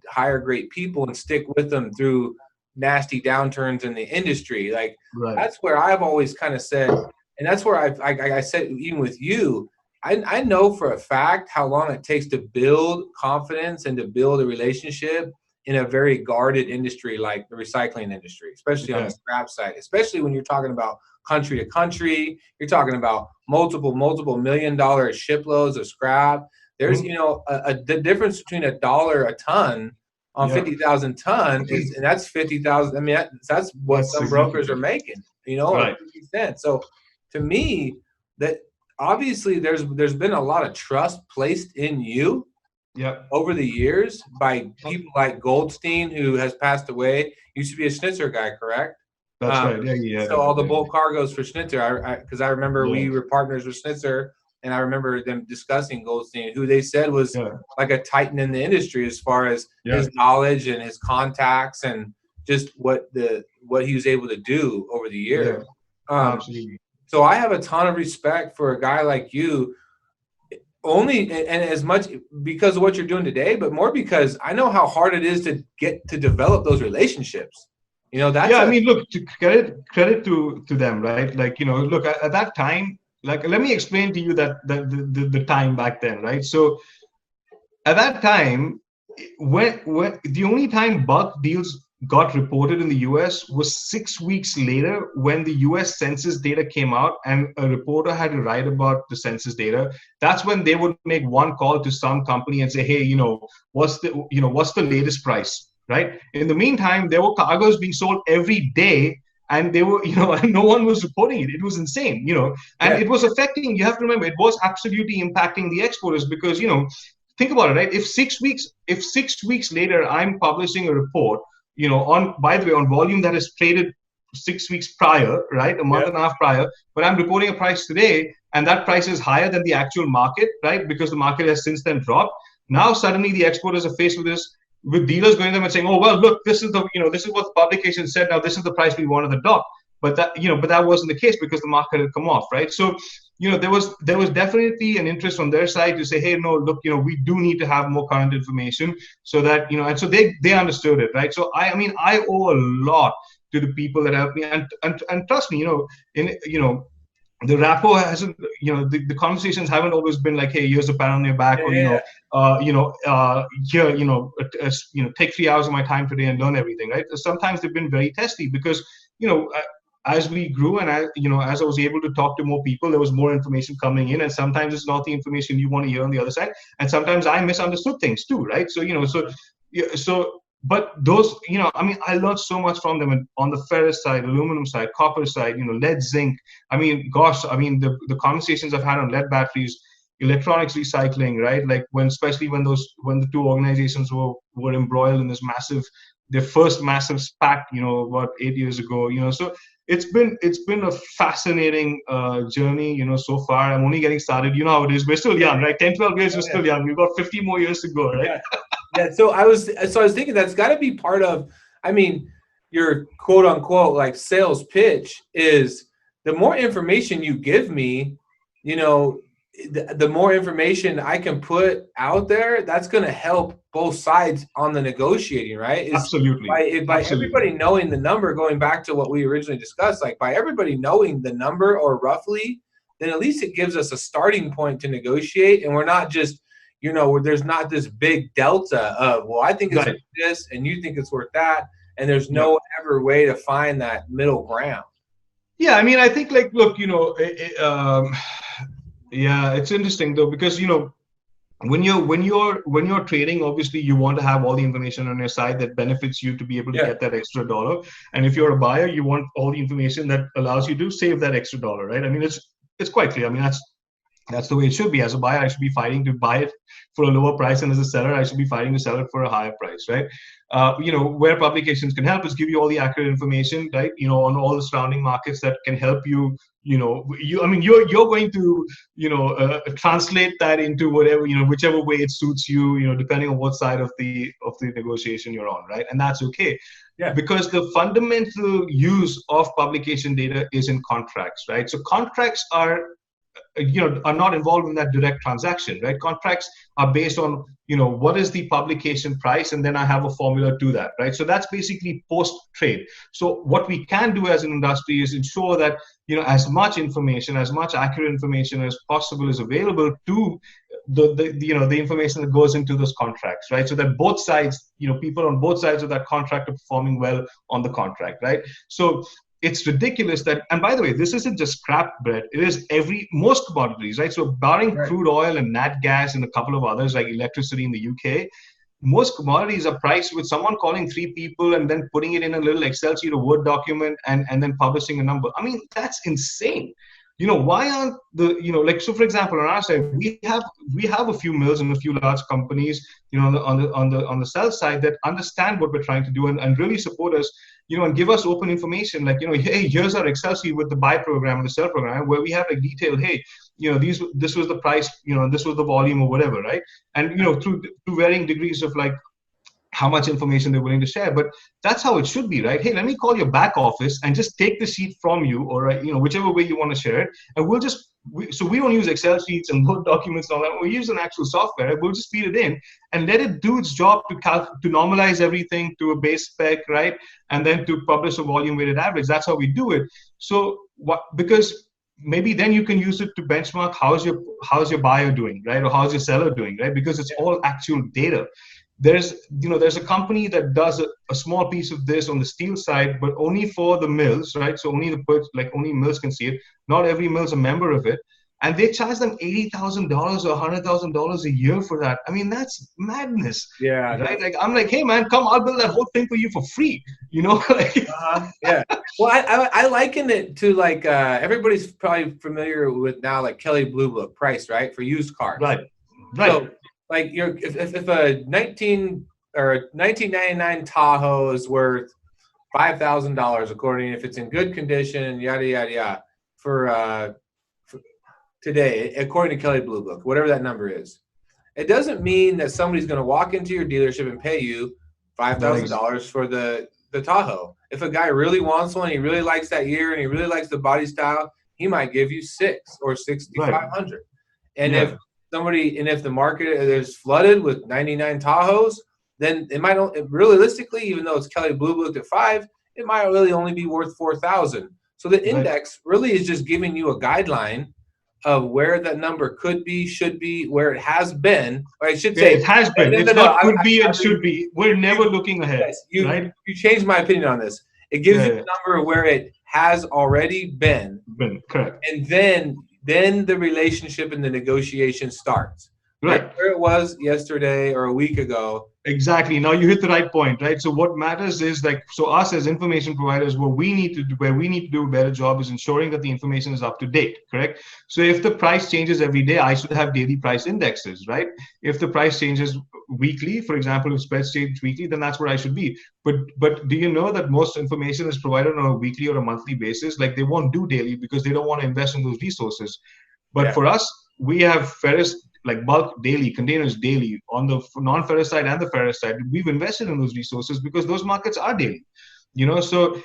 hire great people and stick with them through nasty downturns in the industry. Like, that's where I've always kind of said, and that's where I said, even with you, I know for a fact how long it takes to build confidence and to build a relationship in a very guarded industry like the recycling industry, especially on the scrap side, especially when you're talking about country to country, you're talking about multiple $1 million shiploads of scrap. There's, the difference between $1 a ton on 50,000 ton is, and that's 50,000. I mean, that's what some brokers are making, 50 cents. So to me, that obviously there's been a lot of trust placed in you over the years by people like Goldstein, who has passed away. Used to be a Schnitzer guy, correct? That's right. Yeah. So all the bulk cargoes for Schnitzer, because I remember we were partners with Schnitzer and I remember them discussing Goldstein, who they said was like a titan in the industry as far as his knowledge and his contacts and just what he was able to do over the years. Absolutely. So I have a ton of respect for a guy like you, only and as much because of what you're doing today, but more because I know how hard it is to get to develop those relationships. That's I mean, look, to credit to them, right? Like, look, at that time, like, let me explain to you that the time back then, right? So at that time, when the only time bulk deals got reported in the US was 6 weeks later, when the US census data came out and a reporter had to write about the census data. That's when they would make one call to some company and say, hey, what's the latest price, right? In the meantime, there were cargoes being sold every day, and they were, and no one was reporting it. It was insane, and it was affecting, you have to remember, it was absolutely impacting the exporters because, think about it, right? If 6 weeks later, I'm publishing a report, by the way, on volume that is traded 6 weeks prior, right? A month and a half prior, but I'm reporting a price today, and that price is higher than the actual market, right? Because the market has since then dropped. Now, suddenly the exporters are faced with this, with dealers going to them and saying, oh, well, look, this is what the publication said. Now, this is the price we wanted the dock. But that wasn't the case because the market had come off, right? So, there was definitely an interest on their side to say, hey, no, look, we do need to have more current information so that, and so they understood it, right? So I owe a lot to the people that helped me, and trust me, the rapport hasn't, the conversations haven't always been like, hey, here's a pat on your back, or take 3 hours of my time today and learn everything, right? Sometimes they've been very testy because, as we grew and as I was able to talk to more people, there was more information coming in, and sometimes it's not the information you want to hear on the other side, and sometimes I misunderstood things too, right? So but those, I learned so much from them on the ferrous side, aluminum side, copper side, lead, zinc. The conversations I've had on lead batteries, electronics recycling, right? Like especially when the two organizations were embroiled in this their first massive spat, about 8 years ago, so it's been a fascinating journey, so far. I'm only getting started. You know how it is. We're still young, right? 10, 12 years, we're still young. We've got 50 more years to go, right? So I was thinking that's got to be part of, your quote unquote like sales pitch is the more information you give me, the more information I can put out there, that's going to help both sides on the negotiating, right? Absolutely. By everybody knowing the number, going back to what we originally discussed, like by everybody knowing the number or roughly, then at least it gives us a starting point to negotiate. And we're not just, there's not this big delta of, well, I think it's worth this and you think it's worth that. And there's no ever way to find that middle ground. Yeah. I think like, look, it's interesting though, because, when you're trading, obviously you want to have all the information on your side that benefits you to be able to get that extra dollar. And if you're a buyer, you want all the information that allows you to save that extra dollar, right? It's quite clear. That's the way it should be. As a buyer, I should be fighting to buy it for a lower price, and as a seller, I should be fighting to sell it for a higher price, right? Where publications can help is give you all the accurate information, right? On all the surrounding markets that can help you. You're going to translate that into whatever, whichever way it suits you, depending on what side of the negotiation you're on, right? And that's okay. Yeah. Because the fundamental use of publication data is in contracts, right? So contracts are not involved in that direct transaction, right? Contracts are based on, what is the publication price, and then I have a formula to that, right? So that's basically post-trade. So what we can do as an industry is ensure that, as much information, as much accurate information as possible is available to the information that goes into those contracts, right? So that both sides, people on both sides of that contract are performing well on the contract, right? So it's ridiculous that, and by the way, this isn't just scrap bread. It is most commodities, right? So barring crude oil and nat gas and a couple of others like electricity in the UK, most commodities are priced with someone calling 3 people and then putting it in a little Excel sheet or Word document and then publishing a number. That's insane. Why aren't so for example, on our side, we have a few mills and a few large companies, on the sell side that understand what we're trying to do and really support us, and give us open information. Like, hey, here's our Excel sheet with the buy program and the sell program, where we have like detailed, hey, this was the price, this was the volume or whatever, right? And through varying degrees of like how much information they're willing to share. But that's how it should be, right? Hey, let me call your back office and just take the sheet from you, or whichever way you want to share it, and so we don't use Excel sheets and Word documents and all that. We use an actual software. We'll just feed it in and let it do its job to normalize everything to a base spec, right? And then to publish a volume weighted average. That's how we do it. So because maybe then you can use it to benchmark how's your buyer doing, right? Or how's your seller doing, right? Because it's all actual data. There's a company that does a small piece of this on the steel side, but only for the mills, right? So only only mills can see it. Not every mill's a member of it, and they charge them $80,000 or $100,000 a year for that. I mean, that's madness. Yeah. Right. Like I'm like, hey man, come, I'll build that whole thing for you for free. Yeah. Well, I liken it to like everybody's probably familiar with now like Kelley Blue Book price, right, for used cars. Right. So, like if a 1999 Tahoe is worth $5,000 according, if it's in good condition, yada yada yada, for today, according to Kelley Blue Book, whatever that number is, it doesn't mean that somebody's going to walk into your dealership and pay you $5,000 for the Tahoe. If a guy really wants one, he really likes that year, and he really likes the body style, he might give you $600 or $6,500. And if the market is flooded with 99 Tahoes, then it might realistically, even though it's Kelley Blue Book at $5,000, it might really only be worth $4,000. So the index really is just giving you a guideline of where that number could be, should be, where it has been. Or I should say it has been. It's not could be and should be. We're never looking ahead. Yes, right? You changed my opinion on this. It gives you a number where it has already been. Correct. And then the relationship and the negotiation starts. Right. Where it was yesterday or a week ago. Exactly. Now you hit the right point, right? So what matters is so us as information providers, where we need to do a better job is ensuring that the information is up to date, correct? So if the price changes every day, I should have daily price indexes, right? If the price changes weekly, for example, if spreads change weekly, then that's where I should be. But do you know that most information is provided on a weekly or a monthly basis? Like they won't do daily because they don't want to invest in those resources. But for us, we have ferrous, like bulk daily, containers daily on the non-ferrous side and the ferrous side. We've invested in those resources because those markets are daily. So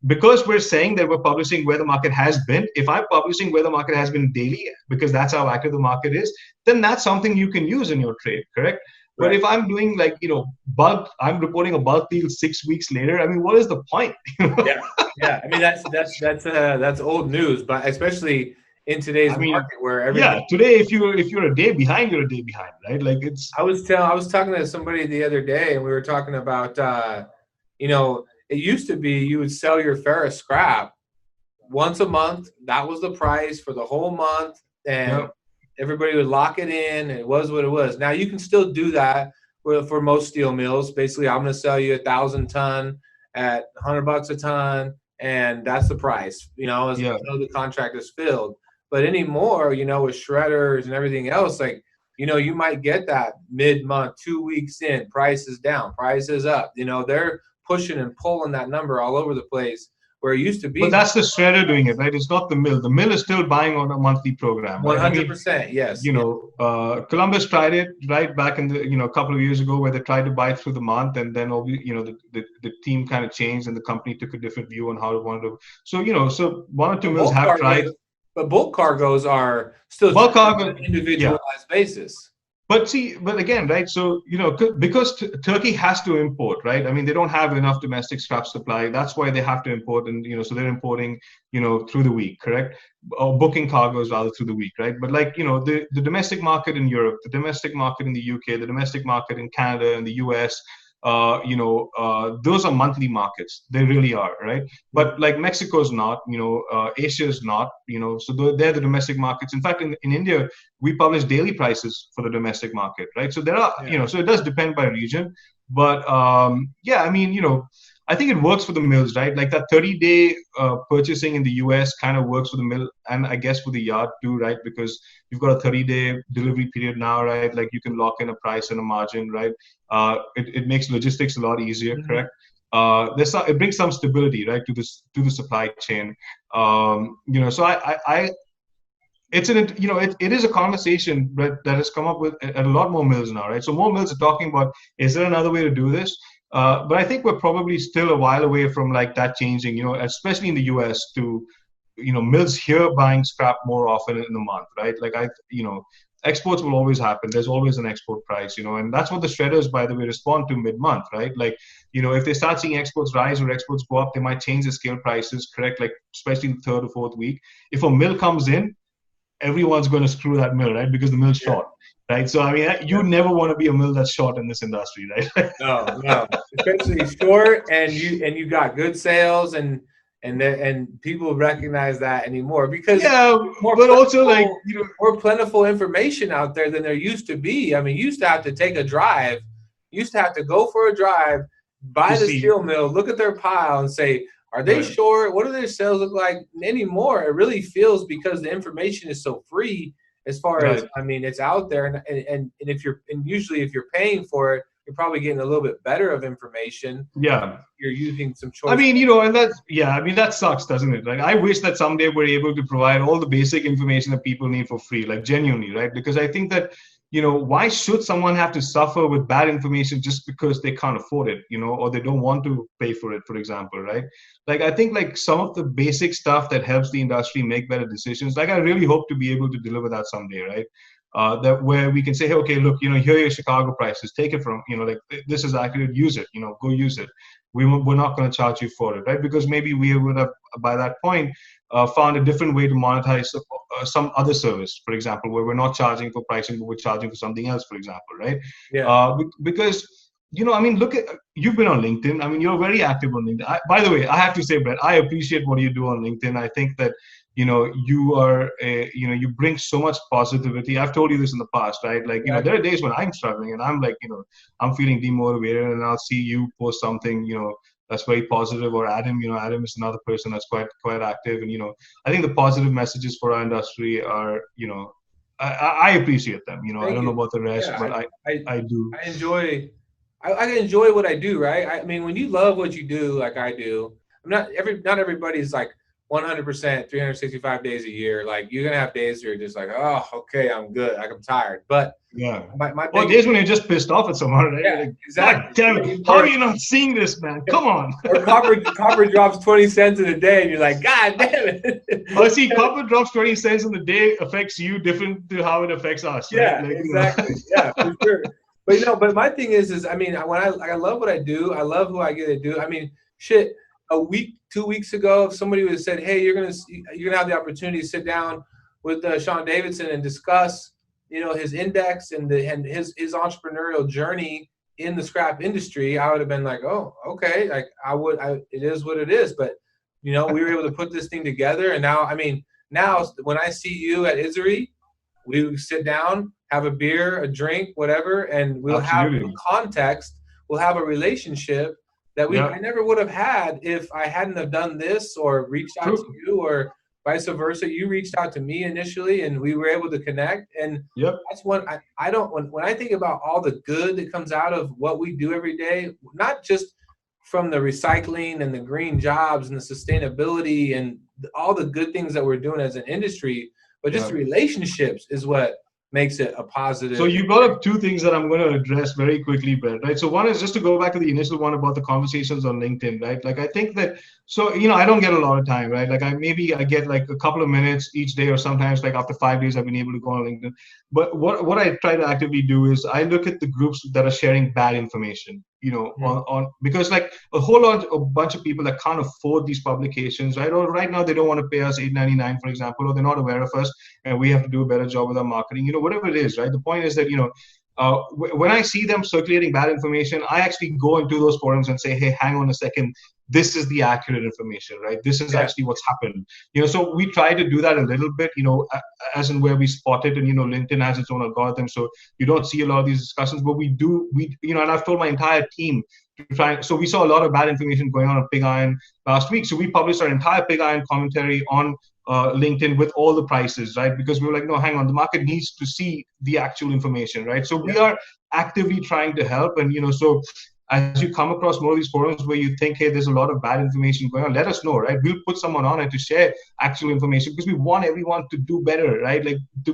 because we're saying that we're publishing where the market has been, if I'm publishing where the market has been daily, because that's how active the market is, then that's something you can use in your trade, correct? Right. But if I'm doing bulk, I'm reporting a bulk deal 6 weeks later. I mean, what is the point? Yeah. I mean, that's old news, but especially in today's market where everything. Today if you're a day behind, you're a day behind, right? Like it's. I was talking to somebody the other day, and we were talking about it used to be you would sell your ferrous scrap once a month. That was the price for the whole month, and everybody would lock it in. And it was what it was. Now you can still do that for most steel mills. Basically, I'm going to sell you 1,000 ton at $100 a ton, and that's the price. Until the contract is filled. But anymore, with shredders and everything else, you might get that mid-month, 2 weeks in, price is down, price is up. They're pushing and pulling that number all over the place where it used to be. But that's the shredder doing it, right? It's not the mill. The mill is still buying on a monthly program. 100%, yes. Columbus tried it right back in the, a couple of years ago where they tried to buy through the month, and then, the team kind of changed and the company took a different view on how it wanted to. So, one or two mills have tried. But bulk cargoes are still on an individualized basis. But again, right? So, because Turkey has to import, right? I mean, they don't have enough domestic scrap supply. That's why they have to import. And, so they're importing, through the week, correct? Or booking cargoes rather through the week, right? But the domestic market in Europe, the domestic market in the UK, the domestic market in Canada and the US, those are monthly markets. They really are, right? But like Mexico's not, Asia's not, so they're the domestic markets. In fact, in India, we publish daily prices for the domestic market, right? So there are, so it does depend by region. But I think it works for the mills, right? Like that 30-day purchasing in the US kind of works for the mill, and I guess for the yard too, right? Because you've got a 30-day delivery period now, right? Like you can lock in a price and a margin, right? It makes logistics a lot easier, correct? It brings some stability, right, to the supply chain. So it is a conversation that has come up with at a lot more mills now, right? So more mills are talking about, is there another way to do this? But I think we're probably still a while away from like that changing, especially in the US, to mills here buying scrap more often in the month, right? Like exports will always happen. There's always an export price, and that's what the shredders, by the way, respond to mid-month, right? Like, if they start seeing exports rise or exports go up, they might change the scale prices, correct? Like, especially the third or fourth week. If a mill comes in, everyone's going to screw that mill, right? Because the mill's short, right? So, I mean, you never want to be a mill that's short in this industry, right? No, especially short, and you got good sales, and people recognize that anymore because more plentiful information out there than there used to be. I mean, you used to have to take a drive, you used to have to go for a drive, buy the steel mill, look at their pile, and say, are they short? What do their sales look like? Anymore, it really feels, because the information is so free as far as, I mean, it's out there, and usually if you're paying for it, you're probably getting a little bit better of information. Yeah. You're using some choice. I mean, and that sucks, doesn't it? Like, I wish that someday we're able to provide all the basic information that people need for free, like genuinely, right? Because I think that, why should someone have to suffer with bad information just because they can't afford it, or they don't want to pay for it, for example, right? Like, I think like some of the basic stuff that helps the industry make better decisions, like I really hope to be able to deliver that someday, right? That where we can say, hey, okay, look, here are your Chicago prices, take it from, like, this is accurate, use it, go use it. We're not going to charge you for it, right? Because maybe we would have, by that point, found a different way to monetize some other service, for example, where we're not charging for pricing, but we're charging for something else, for example, right? Yeah. Because, I mean, you've been on LinkedIn. I mean, you're very active on LinkedIn. By the way, I have to say, Brett, I appreciate what you do on LinkedIn. I think that, you are, you bring so much positivity. I've told you this in the past, right? Like, there are days when I'm struggling and I'm like, I'm feeling demotivated, and I'll see you post something, that's very positive, or Adam, Adam is another person that's quite active. And, I think the positive messages for our industry are, I appreciate them. I don't know about the rest, but I do. I enjoy what I do, right? I mean, when you love what you do, like I do, not everybody's like 100%, 365 days a year. Like, you're gonna have days where you're just like, oh, okay, I'm good, like I'm tired. But days when you're just pissed off at someone, right? Yeah, like, exactly. God damn it, how are you not seeing this, man? Come on. Or copper drops 20 cents in a day, and you're like, God damn it. See, copper drops 20 cents in the day affects you different to how it affects us. Yeah, right? Like, exactly. Yeah, for sure. But my thing is I mean, when I love what I do, I love who I get to do. I mean, shit, a week, 2 weeks ago, if somebody would have said, hey, you're gonna have the opportunity to sit down with Sean Davidson and discuss, his index and his entrepreneurial journey in the scrap industry, I would have been like, oh, okay, like it is what it is. But we were able to put this thing together, and now when I see you at Isery, we sit down, have a beer, a drink, whatever, and we'll have context. We'll have a relationship that I never would have had if I hadn't have done this or reached out to you, or vice versa. You reached out to me initially, and we were able to connect. And that's when when I think about all the good that comes out of what we do every day, not just from the recycling and the green jobs and the sustainability and all the good things that we're doing as an industry, but just the relationships is what makes it a positive. So you brought up two things that I'm going to address very quickly, Brett, right? So one is just to go back to the initial one about the conversations on LinkedIn, right? Like, I think that, so, I don't get a lot of time, right? Like, I get like a couple of minutes each day, or sometimes like after 5 days, I've been able to go on LinkedIn. But what I try to actively do is I look at the groups that are sharing bad information, because like a bunch of people that can't afford these publications, right? Or right now they don't want to pay us $8.99, for example, or they're not aware of us, and we have to do a better job with our marketing, whatever it is, right? The point is that, when I see them circulating bad information, I actually go into those forums and say, hey, hang on a second, this is the accurate information, right? This is actually what's happened. So we try to do that a little bit, as in where we spot it, and, LinkedIn has its own algorithm, so you don't see a lot of these discussions, but we do, and I've told my entire team to try. So we saw a lot of bad information going on Pig Iron last week. So we published our entire Pig Iron commentary on LinkedIn with all the prices, right? Because we were like, no, hang on, the market needs to see the actual information, right? So we are actively trying to help. And, so as you come across more of these forums where you think, hey, there's a lot of bad information going on, let us know, right? We'll put someone on it to share actual information, because we want everyone to do better, right? Like to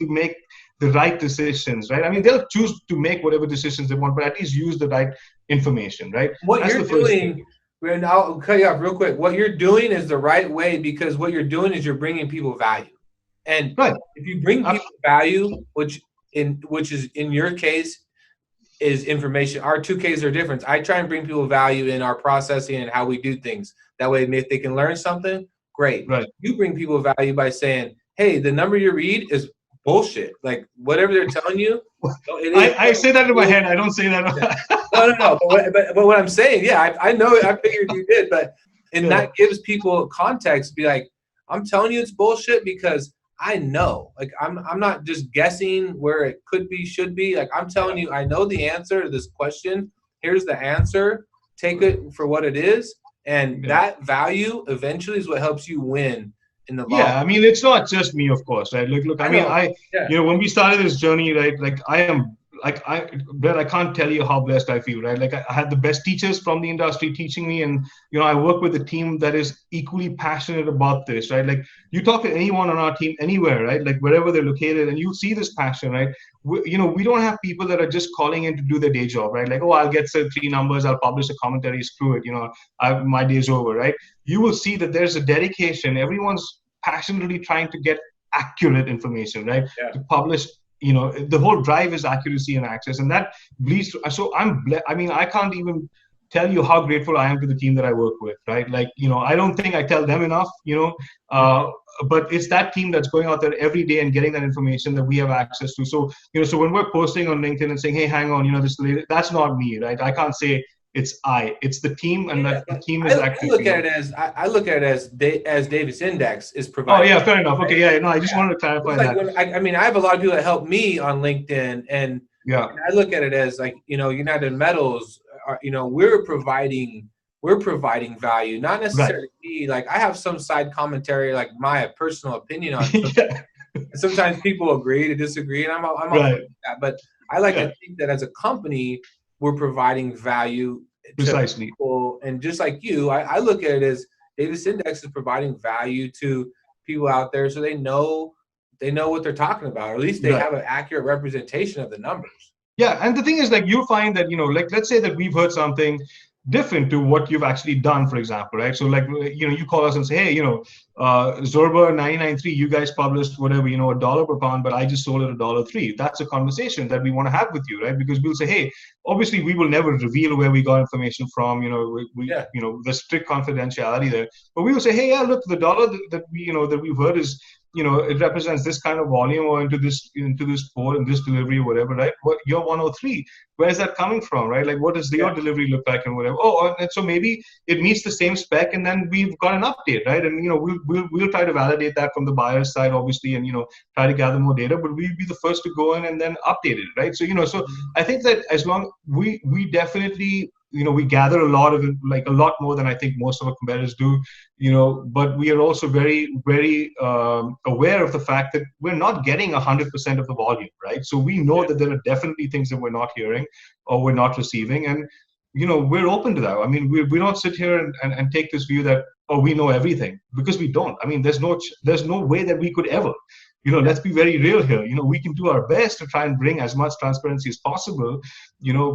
make the right decisions, right? I mean, they'll choose to make whatever decisions they want, but at least use the right information, right? What That's you're the first doing, thing. and I'll cut you off real quick. What you're doing is the right way, because what you're doing is you're bringing people value. And Right. if you bring people value, which is in your case is information. Our two cases are different. I try and bring people value in our processing and how we do things. That way, if they can learn something, great. Right. You bring people value by saying, hey, the number you read is bullshit. Like whatever they're telling you. I say that in my head. I don't say that. No. But what I'm saying, yeah, I know. I figured you did, but that gives people context. Be like, I'm telling you, it's bullshit because I know. Like I'm not just guessing where it could be, should be. Like I'm telling you, I know the answer to this question. Here's the answer. Take it for what it is, and that value eventually is what helps you win in the long. Yeah, I mean, it's not just me, of course, right? Look, I mean, when we started this journey, right? Like Brett, I can't tell you how blessed I feel, right? Like I had the best teachers from the industry teaching me, and I work with a team that is equally passionate about this, right? Like you talk to anyone on our team anywhere, right? Like wherever they're located, and you see this passion, right? We don't have people that are just calling in to do their day job, right? Like, oh, I'll get 3 numbers, I'll publish a commentary, screw it, my day's over, right? You will see that there's a dedication. Everyone's passionately trying to get accurate information, right? To publish. The whole drive is accuracy and access, and that bleeds. So I can't even tell you how grateful I am to the team that I work with, right? Like, I don't think I tell them enough, but it's that team that's going out there every day and getting that information that we have access to. So, so when we're posting on LinkedIn and saying, hey, hang on, that's not me, right? I can't say it's the team, and that the team is actually. I look at it as Davis Index is providing. Oh yeah, fair enough. Okay, yeah, no, I just wanted to clarify that. I have a lot of people that help me on LinkedIn, and I look at it as like United Metals. We're providing value, not necessarily me. Like I have some side commentary, like my personal opinion on something. Sometimes people agree to disagree, and I'm all for that. But I like to think that as a company, we're providing value to people. And just like you, I look at it as Davis Index is providing value to people out there, so they know what they're talking about, or at least they have an accurate representation of the numbers. Yeah, and the thing is, like, you'll find that, like, let's say that we've heard something different to what you've actually done, for example, right? So, like, you call us and say, hey, Zorba 99.3, you guys published whatever, $1 per pound, but I just sold it $1.03. That's a conversation that we want to have with you, right? Because we'll say, hey, obviously we will never reveal where we got information from, there's strict confidentiality there, but we will say, hey, yeah, look, the dollar that we've heard is, it represents this kind of volume, or into this port and this delivery or whatever, right? What your 103, where is that coming from, right? Like, what does your delivery look like and whatever? And so maybe it meets the same spec, and then we've got an update, right? And we'll try to validate that from the buyer's side, obviously, and try to gather more data, but we'll be the first to go in and then update it, right? So so I think that as long we definitely we gather a lot more than I think most of our competitors do, but we are also very, very aware of the fact that we're not getting 100% of the volume, right? So we know that there are definitely things that we're not hearing or we're not receiving, and we're open to that. I mean, we don't sit here and take this view that, oh, we know everything, because we don't. I mean, there's no way that we could ever. Let's be very real here. We can do our best to try and bring as much transparency as possible,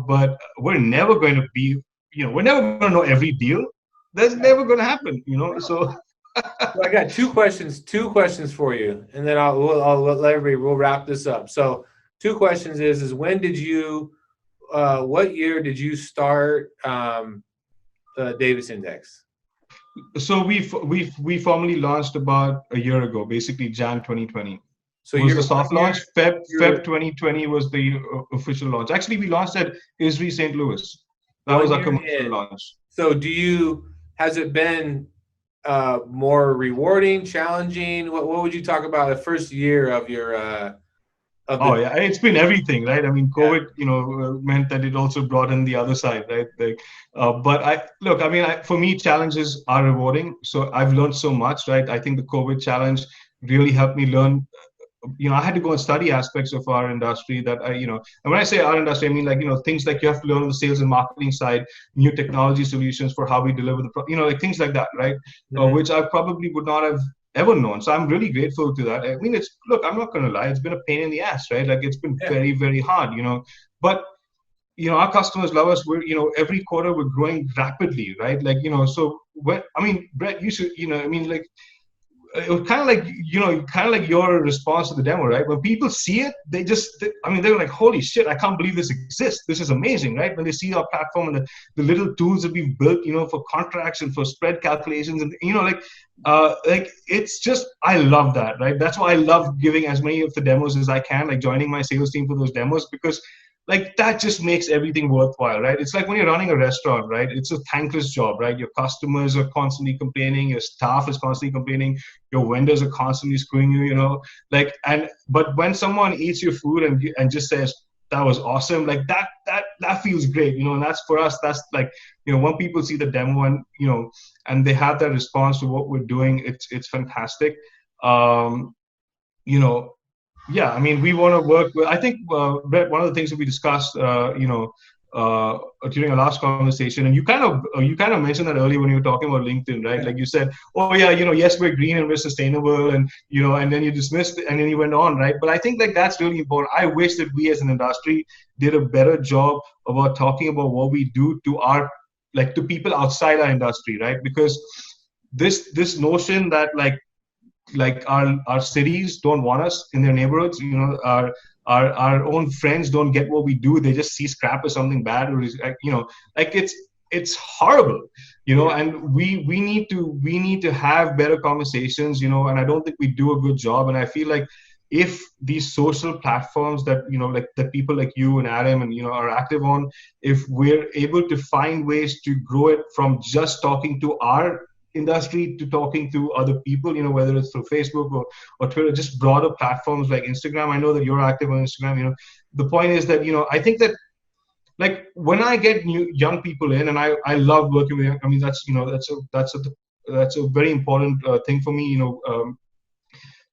but we're never going to be, we're never going to know every deal. That's never going to happen, so. Well, I got two questions for you, and then I'll let everybody, we'll wrap this up. So 2 questions is when did you, what year did you start the Davis Index? So we formally launched about a year ago, basically Jan 2020. So it was the soft launch. Feb 2020 was the official launch. Actually, we launched at ISRI St. Louis. That was our commercial launch. So has it been more rewarding, challenging? What would you talk about the first year of your it's been everything, right? I mean, COVID, meant that it also brought in the other side, right? Like, but for me, challenges are rewarding. So I've learned so much, right? I think the COVID challenge really helped me learn I had to go and study aspects of our industry that and when I say our industry, I mean like, things like you have to learn on the sales and marketing side, new technology solutions for how we deliver like things like that, right? Which I probably would not have ever known. So I'm really grateful to that. I mean, look, I'm not going to lie, it's been a pain in the ass, right? Like it's been very, very hard, but our customers love us. We're, every quarter we're growing rapidly, right? Like, so Brett, you should, like, it was kind of like, your response to the demo, right? When people see it, they're like, holy shit, I can't believe this exists. This is amazing, right? When they see our platform and the little tools that we've built, for contracts and for spread calculations and, it's just, I love that, right? That's why I love giving as many of the demos as I can, like joining my sales team for those demos, because like that just makes everything worthwhile, right? It's like when you're running a restaurant, right? It's a thankless job, right? Your customers are constantly complaining, your staff is constantly complaining, your vendors are constantly screwing you, but when someone eats your food and just says, that was awesome, like that feels great, and that's for us, that's like, when people see the demo and they have that response to what we're doing, it's fantastic. Yeah, I mean, we want to work with, I think, Brett, one of the things that we discussed, during our last conversation, and you kind of mentioned that earlier when you were talking about LinkedIn, right? Like you said, oh yeah, yes, we're green and we're sustainable, and and then you dismissed it, and then you went on, right? But I think like that's really important. I wish that we as an industry did a better job about talking about what we do to people outside our industry, right? Because this notion that like our cities don't want us in their neighborhoods, our own friends don't get what we do, they just see scrap as something bad, or like it's horrible, and we need to have better conversations, and I don't think we do a good job. And I feel like if these social platforms that like that people like you and Adam and are active on, if we're able to find ways to grow it from just talking to our industry to talking to other people, whether it's through Facebook or Twitter, just broader platforms like Instagram. I know that you're active on Instagram. The point is that, I think that like when I get young people in, and I love working with young, I mean, that's a very important thing for me,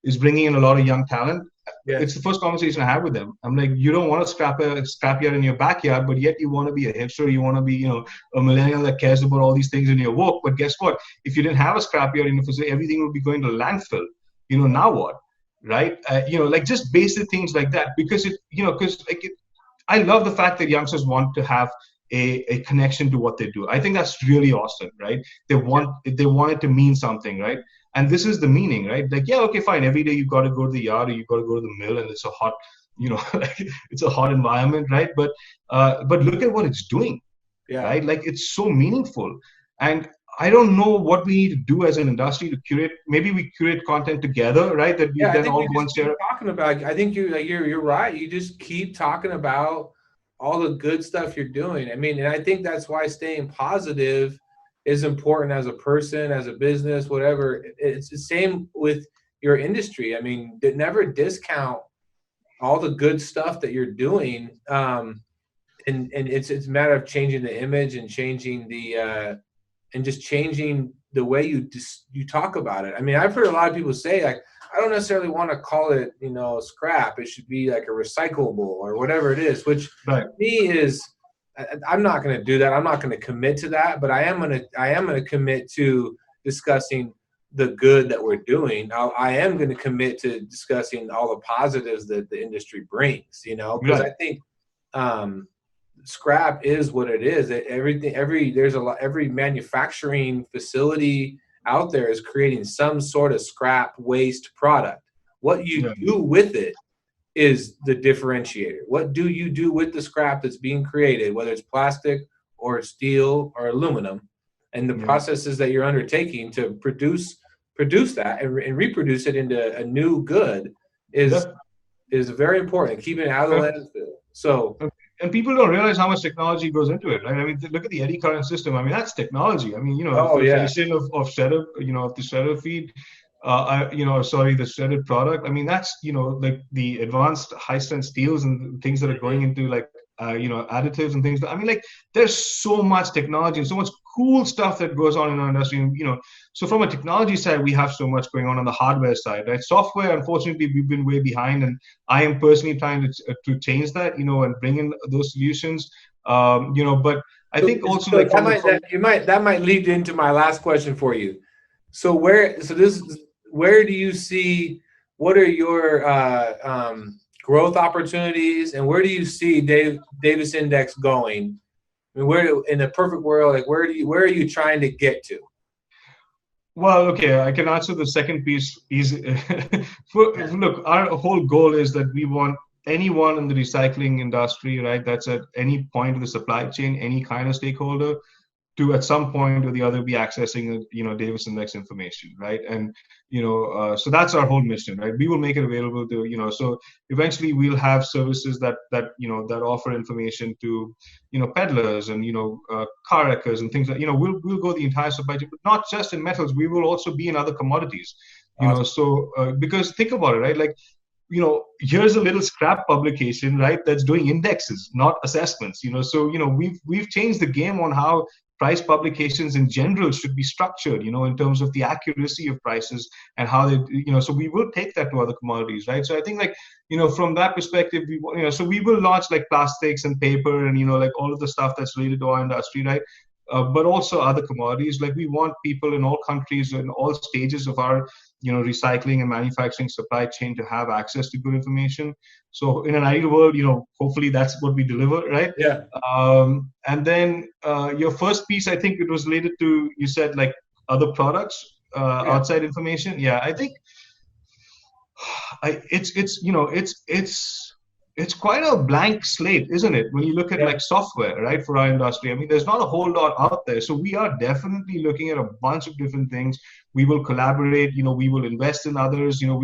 is bringing in a lot of young talent. Yeah. It's the first conversation I have with them. I'm like, you don't want to scrapyard in your backyard, but yet you want to be a hipster. You want to be, a millennial that cares about all these things in your work. But guess what? If you didn't have a scrapyard in your facility, everything would be going to landfill. Now what? Right? Like just basic things like that. Because I love the fact that youngsters want to have a connection to what they do. I think that's really awesome, right? They want it to mean something, right? And this is the meaning, right? Like, yeah, okay, fine. Every day you've got to go to the yard or you've got to go to the mill, and it's a hot, it's a hot environment, right? But look at what it's doing, right? Like it's so meaningful. And I don't know what we need to do as an industry to curate. Maybe we curate content together, right? That we then all go and share. Talking about, I think you're right. You just keep talking about all the good stuff you're doing. I mean, and I think that's why staying positive is important as a person, as a business, whatever. It's the same with your industry. I mean, never discount all the good stuff that you're doing. And it's a matter of changing the image and changing the and just changing the way you talk about it. I mean, I've heard a lot of people say, like, I don't necessarily want to call it, scrap. It should be like a recyclable or whatever it is, which to me is, I'm not going to do that. I'm not going to commit to that, but I am going to commit to discussing the good that we're doing. I am going to commit to discussing all the positives that the industry brings, because I think scrap is what it is. Every manufacturing facility out there is creating some sort of scrap waste product. What you do with it is the differentiator. What do you do with the scrap that's being created, whether it's plastic or steel or aluminum, and the processes that you're undertaking to produce that and reproduce it into a new good is very important. Keeping it out of the landfill. So, and people don't realize how much technology goes into it, right? I mean, look at the eddy current system. I mean, that's technology. I mean, the creation of shredder, of the shredder feed. The shredded product. I mean, that's, like the advanced high strength steels and things that are going into like additives and things. I mean, like, there's so much technology and so much cool stuff that goes on in our industry. And, so from a technology side, we have so much going on the hardware side, right? Software, unfortunately, we've been way behind, and I am personally trying to change that, and bring in those solutions. But I think also, so like, that might lead into my last question for you. So where do you see, what are your growth opportunities, and where do you see Davis Index going? I mean, in the perfect world, like where are you trying to get to? Well, okay, I can answer the second piece easy. Look, our whole goal is that we want anyone in the recycling industry, right, that's at any point of the supply chain, any kind of stakeholder, to at some point or the other be accessing Davis Index information, right? And so that's our whole mission, right? We will make it available to so eventually we'll have services that offer information to peddlers and car wreckers and things like we'll go the entire supply chain, but not just in metals. We will also be in other commodities. Because think about it, right? Like, here's a little scrap publication, right, that's doing indexes, not assessments. So we've changed the game on how price publications in general should be structured, in terms of the accuracy of prices and how they, so we will take that to other commodities, right? So I think, like, from that perspective, so we will launch like plastics and paper and, like all of the stuff that's related to our industry, right? But also other commodities. Like, we want people in all countries and all stages of our recycling and manufacturing supply chain to have access to good information. So in an ideal world, hopefully that's what we deliver, right? Yeah. And then your first piece, I think it was related to, you said, like, other products, outside information. Yeah, I think it's quite a blank slate, isn't it? When you look at like software, right, for our industry. I mean, there's not a whole lot out there. So we are definitely looking at a bunch of different things. We will collaborate, we will invest in others, so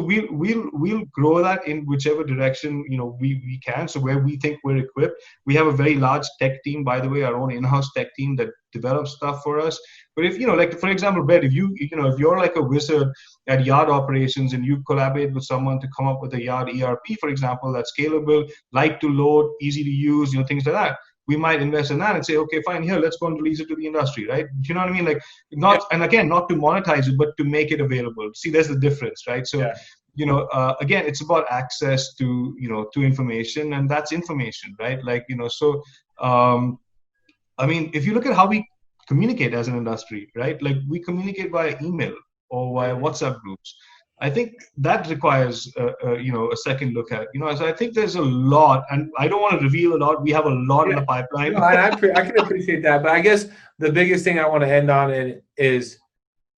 we'll grow that in whichever direction, we can. So where we think we're equipped, we have a very large tech team, by the way, our own in-house tech team that develops stuff for us. But if, like, for example, Brett, if you're like a wizard at yard operations and you collaborate with someone to come up with a yard ERP, for example, that's scalable, light to load, easy to use, things like that, we might invest in that and say, okay, fine, here, let's go and release it to the industry, right? Do you know what I mean? Like, and again, not to monetize it, but to make it available. See, there's the difference, right? So, again, it's about access to, to information, and that's information, right? Like, so, I mean, if you look at how we communicate as an industry, right? Like, we communicate via email or via WhatsApp groups. I think that requires, a second look at, so I think there's a lot, and I don't want to reveal a lot. We have a lot in the pipeline. I can appreciate that, but I guess the biggest thing I want to end on is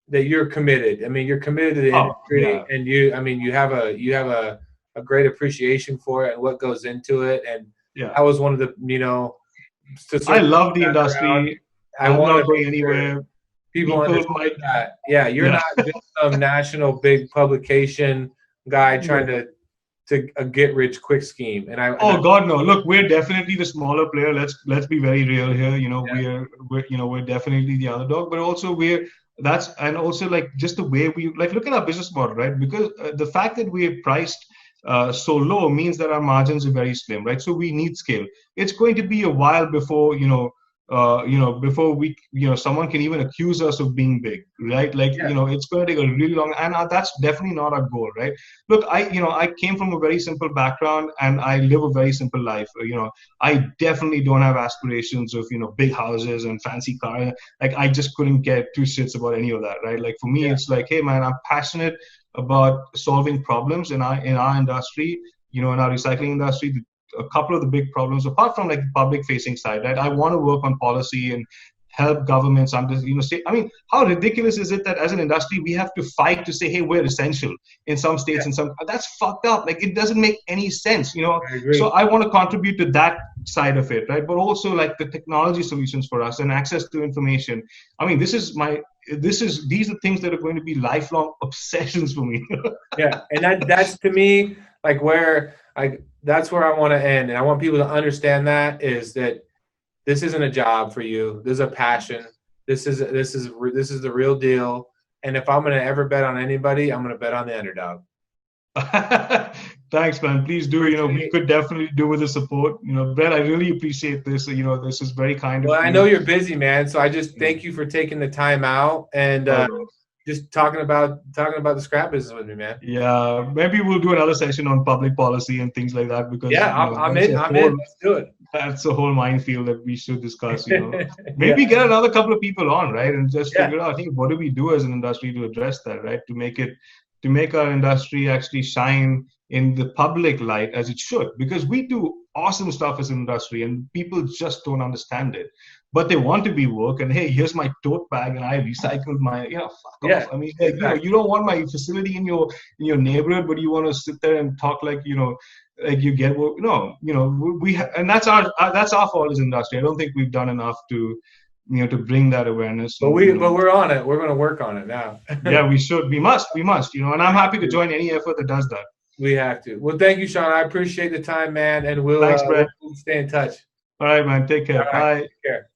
that you're committed. I mean, you're committed to the industry, and you have a great appreciation for it and what goes into it. And that was one of the, I love the industry. I'm not going anywhere. People understand that. Yeah, you're not just some national big publication guy trying to get rich quick scheme. And God, no. Look, we're definitely the smaller player. Let's be very real here. We're definitely the underdog, but also and also, like, just the way we, like, look at our business model, right? Because the fact that we're priced so low means that our margins are very slim, right? So we need scale. It's going to be a while before, before we, someone can even accuse us of being big, right? Like, it's going to take a really long, and that's definitely not our goal, right? Look, I came from a very simple background, and I live a very simple life. I definitely don't have aspirations of, big houses and fancy cars. Like, I just couldn't get two shits about any of that, right? Like, for me, it's like, hey, man, I'm passionate about solving problems in our industry, in our recycling industry. A couple of the big problems, apart from, like, the public facing side, right? I want to work on policy and help governments say, I mean, how ridiculous is it that as an industry we have to fight to say, hey, we're essential in some states and some, that's fucked up. Like, it doesn't make any sense, So I want to contribute to that side of it, right? But also, like, the technology solutions for us and access to information. I mean, these are things that are going to be lifelong obsessions for me. Yeah, and that's to me, like, that's where I want to end, and I want people to understand that this isn't a job for you. This is a passion. This is the real deal. And if I'm going to ever bet on anybody, I'm going to bet on the underdog. Thanks, man. Please do. We could definitely do with the support. Brett, I really appreciate this. This is very kind of you. Well, I know you're busy, man. So I just thank you for taking the time out and just talking about the scrap business with me, man. Yeah, maybe we'll do another session on public policy and things like that because I'm in. Let's do it. That's a whole minefield that we should discuss. Maybe get another couple of people on, right, and just figure out, hey, what do we do as an industry to address that, right, to make our industry actually shine in the public light as it should, because we do awesome stuff as an industry and people just don't understand it, but they want to be woke. And hey, here's my tote bag and I recycled my, fuck off. I mean, exactly. You don't want my facility in your neighborhood, but you want to sit there and talk like like you get and that's our fault as an industry. I don't think we've done enough to bring that awareness. But we're on it. We're going to work on it now. Yeah, we should. We must. And I'm happy to join any effort that does that. We have to. Well, thank you, Sean. I appreciate the time, man. And we'll Thanks, Brett. We'll stay in touch. All right, man. Take care. Bye. Take care.